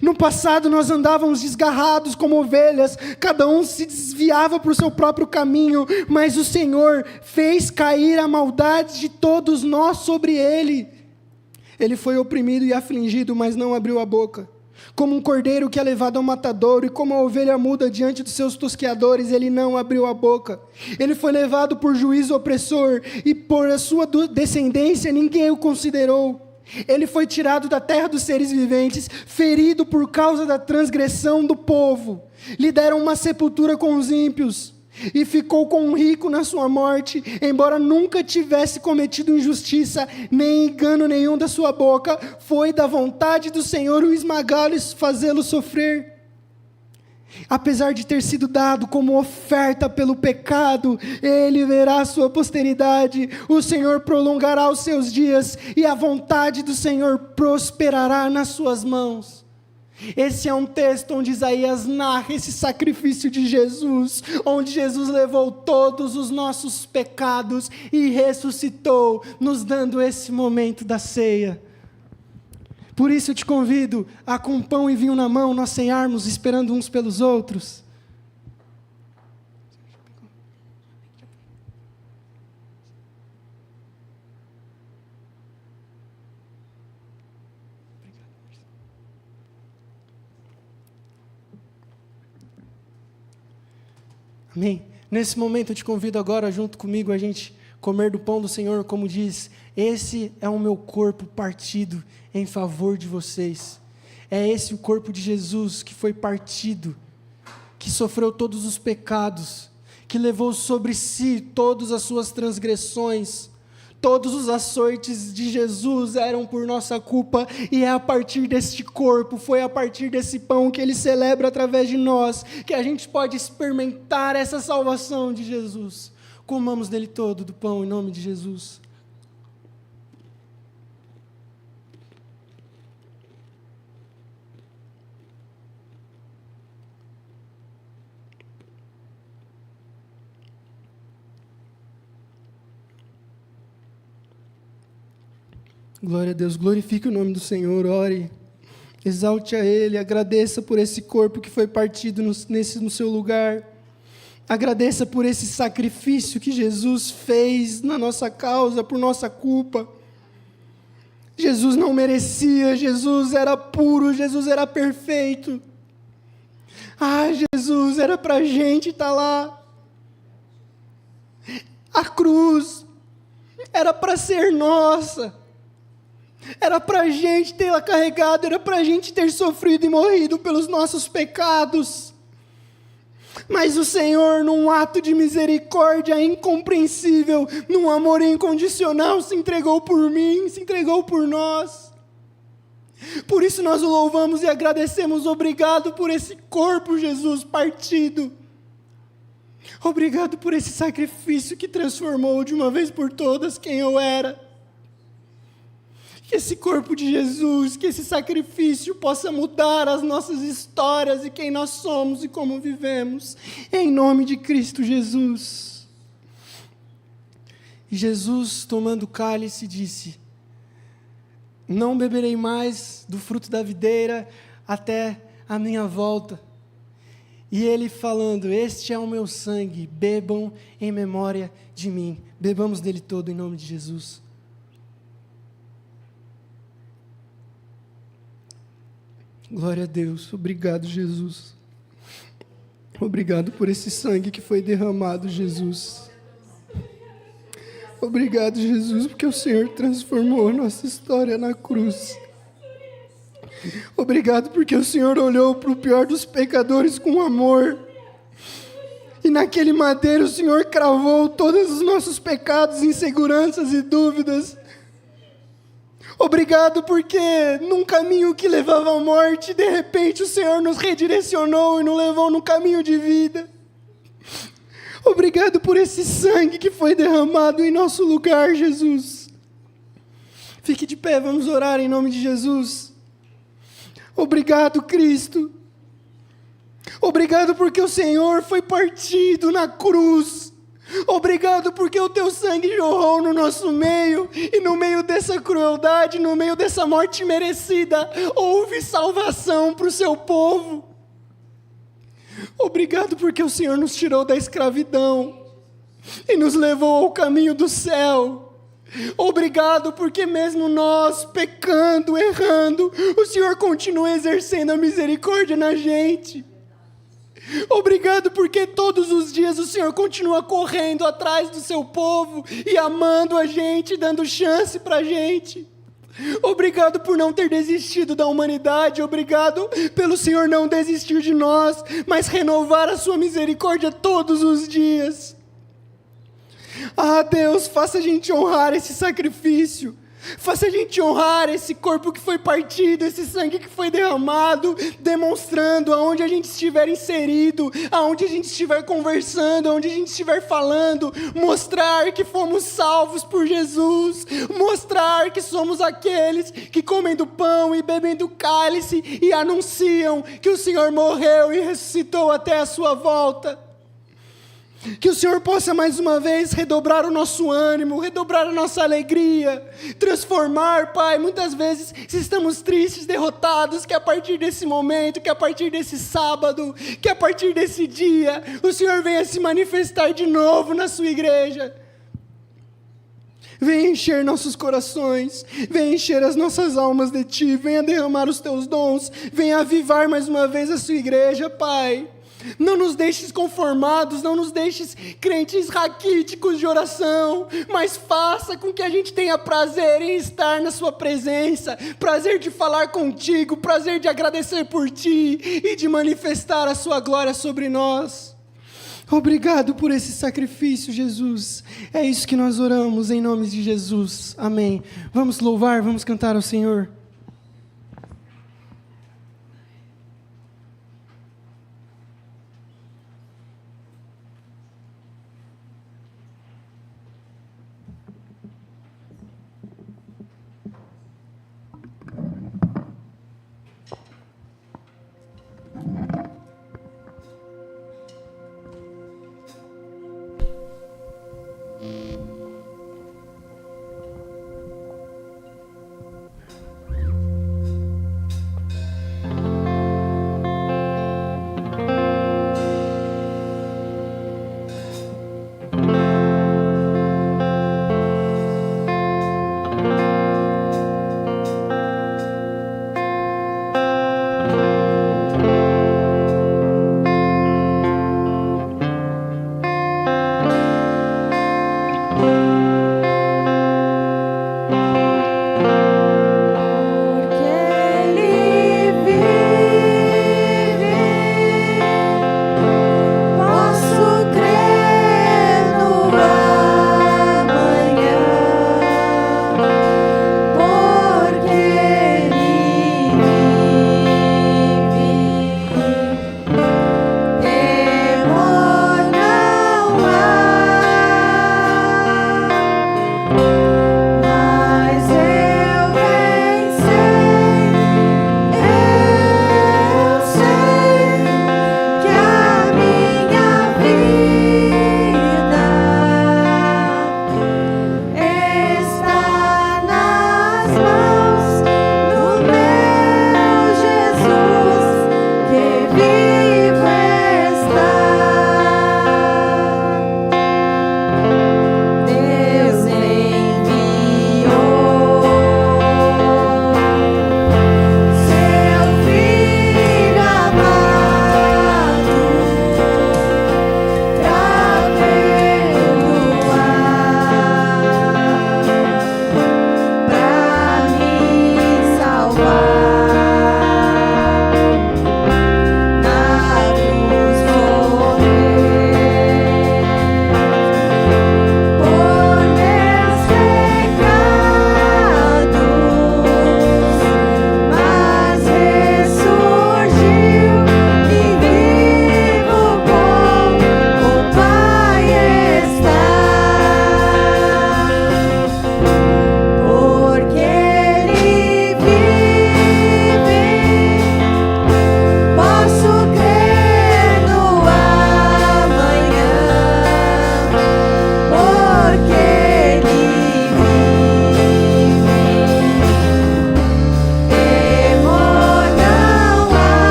No passado nós andávamos desgarrados como ovelhas, cada um se desviava por seu próprio caminho, mas o Senhor fez cair a maldade de todos nós sobre Ele. Ele foi oprimido e afligido, mas não abriu a boca. Como um cordeiro que é levado ao matadouro, e como a ovelha muda diante dos seus tosqueadores, Ele não abriu a boca. Ele foi levado por juízo opressor, e por a sua descendência ninguém o considerou. Ele foi tirado da terra dos seres viventes, ferido por causa da transgressão do povo. Lhe deram uma sepultura com os ímpios, e ficou com um rico na sua morte, embora nunca tivesse cometido injustiça, nem engano nenhum da sua boca. Foi da vontade do Senhor o esmagá-lo e fazê-lo sofrer. Apesar de ter sido dado como oferta pelo pecado, Ele verá a sua posteridade. O Senhor prolongará os seus dias, e a vontade do Senhor prosperará nas suas mãos. Esse é um texto onde Isaías narra esse sacrifício de Jesus, onde Jesus levou todos os nossos pecados e ressuscitou, nos dando esse momento da ceia. Por isso eu te convido a, com pão e vinho na mão, nós cearmos esperando uns pelos outros. Amém? Nesse momento eu te convido agora, junto comigo, a gente comer do pão do Senhor, como diz: esse é o meu corpo partido em favor de vocês. É esse o corpo de Jesus que foi partido, que sofreu todos os pecados, que levou sobre si todas as suas transgressões. Todos os açoites de Jesus eram por nossa culpa, e é a partir deste corpo, foi a partir desse pão que Ele celebra através de nós, que a gente pode experimentar essa salvação de Jesus. Comamos dele todo, do pão, em nome de Jesus. Glória a Deus, glorifique o nome do Senhor, ore, exalte a Ele, agradeça por esse corpo que foi partido no seu lugar, agradeça por esse sacrifício que Jesus fez na nossa causa, por nossa culpa. Jesus não merecia, Jesus era puro, Jesus era perfeito. Jesus, era para a gente estar lá. A cruz era para ser nossa. Era para a gente tê-la carregado, era para a gente ter sofrido e morrido pelos nossos pecados. Mas o Senhor, num ato de misericórdia incompreensível, num amor incondicional, se entregou por mim, se entregou por nós. Por isso nós o louvamos e agradecemos. Obrigado por esse corpo, Jesus, partido. Obrigado por esse sacrifício que transformou de uma vez por todas quem eu era. Que esse corpo de Jesus, que esse sacrifício possa mudar as nossas histórias e quem nós somos e como vivemos. Em nome de Cristo Jesus. E Jesus, tomando o cálice, disse: não beberei mais do fruto da videira até a minha volta. E Ele falando: este é o meu sangue, bebam em memória de mim. Bebamos dele todo em nome de Jesus. Glória a Deus, obrigado, Jesus. Obrigado por esse sangue que foi derramado, Jesus. Obrigado, Jesus, porque o Senhor transformou a nossa história na cruz. Obrigado porque o Senhor olhou para o pior dos pecadores com amor. E naquele madeiro o Senhor cravou todos os nossos pecados, inseguranças e dúvidas. Obrigado porque num caminho que levava à morte, de repente o Senhor nos redirecionou e nos levou num caminho de vida. Obrigado por esse sangue que foi derramado em nosso lugar, Jesus. Fique de pé, vamos orar em nome de Jesus. Obrigado, Cristo. Obrigado porque o Senhor foi partido na cruz. Obrigado porque o teu sangue jorrou no nosso meio, e no meio dessa crueldade, no meio dessa morte merecida, houve salvação para o seu povo. Obrigado porque o Senhor nos tirou da escravidão e nos levou ao caminho do céu. Obrigado porque mesmo nós, pecando, errando, o Senhor continua exercendo a misericórdia na gente. Obrigado porque todos os dias o Senhor continua correndo atrás do seu povo e amando a gente, dando chance para a gente. Obrigado por não ter desistido da humanidade. Obrigado pelo Senhor não desistir de nós, mas renovar a sua misericórdia todos os dias. Ah, Deus, faça a gente honrar esse sacrifício. Faça a gente honrar esse corpo que foi partido, esse sangue que foi derramado, demonstrando aonde a gente estiver inserido, aonde a gente estiver conversando, aonde a gente estiver falando, mostrar que fomos salvos por Jesus, mostrar que somos aqueles que comem do pão e bebem do cálice e anunciam que o Senhor morreu e ressuscitou até a sua volta. Que o Senhor possa mais uma vez redobrar o nosso ânimo, redobrar a nossa alegria, transformar, Pai, muitas vezes se estamos tristes, derrotados, que a partir desse momento, que a partir desse sábado, que a partir desse dia, o Senhor venha se manifestar de novo na sua igreja. Venha encher nossos corações, venha encher as nossas almas de Ti, venha derramar os Teus dons, venha avivar mais uma vez a sua igreja, Pai. Não nos deixes conformados, não nos deixes crentes raquíticos de oração, mas faça com que a gente tenha prazer em estar na sua presença, prazer de falar contigo, prazer de agradecer por Ti e de manifestar a sua glória sobre nós. Obrigado por esse sacrifício, Jesus. É isso que nós oramos em nome de Jesus. Amém. Vamos louvar, vamos cantar ao Senhor.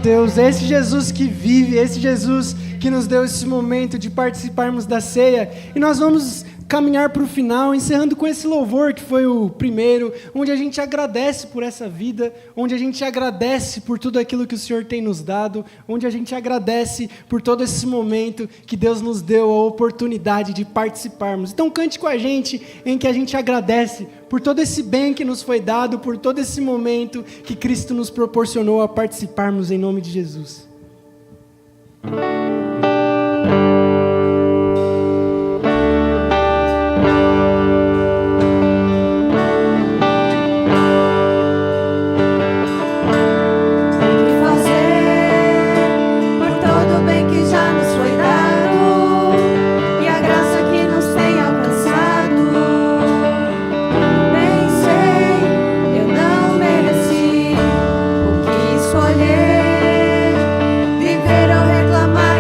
Deus, esse Jesus que vive, esse Jesus que nos deu esse momento de participarmos da ceia. E nós vamos caminhar para o final, encerrando com esse louvor que foi o primeiro, onde a gente agradece por essa vida, onde a gente agradece por tudo aquilo que o Senhor tem nos dado, onde a gente agradece por todo esse momento que Deus nos deu a oportunidade de participarmos. Então cante com a gente em que a gente agradece por todo esse bem que nos foi dado, por todo esse momento que Cristo nos proporcionou a participarmos em nome de Jesus. Viver ou reclamar.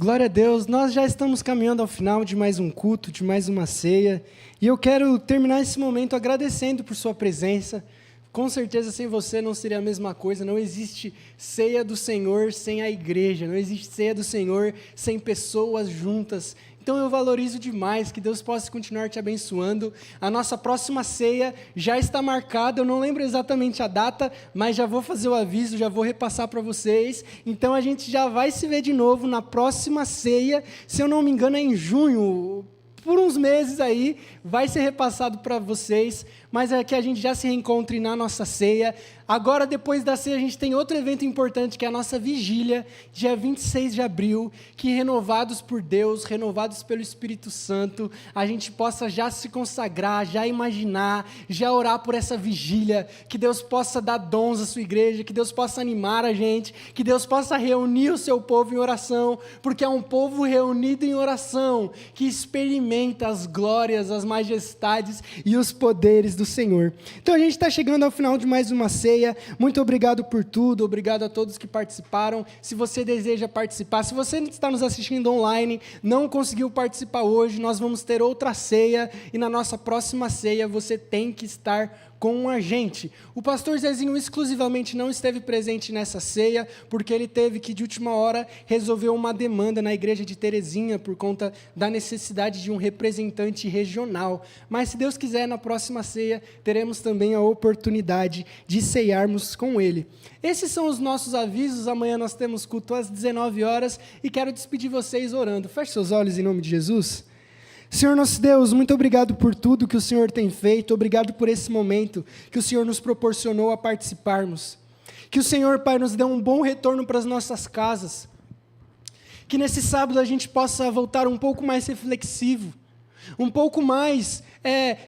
Glória a Deus, nós já estamos caminhando ao final de mais um culto, de mais uma ceia, e eu quero terminar esse momento agradecendo por sua presença. Com certeza, sem você não seria a mesma coisa. Não existe ceia do Senhor sem a igreja, não existe ceia do Senhor sem pessoas juntas. Então eu valorizo demais, que Deus possa continuar te abençoando. A nossa próxima ceia já está marcada, eu não lembro exatamente a data, mas já vou fazer o aviso, já vou repassar para vocês. Então a gente já vai se ver de novo na próxima ceia, se eu não me engano é em junho, por uns meses aí, vai ser repassado para vocês, mas é que a gente já se reencontre na nossa ceia. Agora, depois da ceia, a gente tem outro evento importante, que é a nossa vigília, dia 26 de abril, que renovados por Deus, renovados pelo Espírito Santo, a gente possa já se consagrar, já imaginar, já orar por essa vigília, que Deus possa dar dons à sua igreja, que Deus possa animar a gente, que Deus possa reunir o seu povo em oração, porque é um povo reunido em oração, que experimenta as glórias, as majestades e os poderes do Senhor. Então a gente está chegando ao final de mais uma ceia. Muito obrigado por tudo, obrigado a todos que participaram. Se você deseja participar, se você está nos assistindo online, não conseguiu participar hoje, nós vamos ter outra ceia, e na nossa próxima ceia você tem que estar com a gente. O pastor Zezinho exclusivamente não esteve presente nessa ceia, porque ele teve que, de última hora, resolver uma demanda na igreja de Terezinha, por conta da necessidade de um representante regional. Mas, se Deus quiser, na próxima ceia, teremos também a oportunidade de cearmos com ele. Esses são os nossos avisos. Amanhã nós temos culto às 19 horas, e quero despedir vocês orando. Feche seus olhos em nome de Jesus. Senhor nosso Deus, muito obrigado por tudo que o Senhor tem feito, obrigado por esse momento que o Senhor nos proporcionou a participarmos. Que o Senhor, Pai, nos dê um bom retorno para as nossas casas. Que nesse sábado a gente possa voltar um pouco mais reflexivo, um pouco mais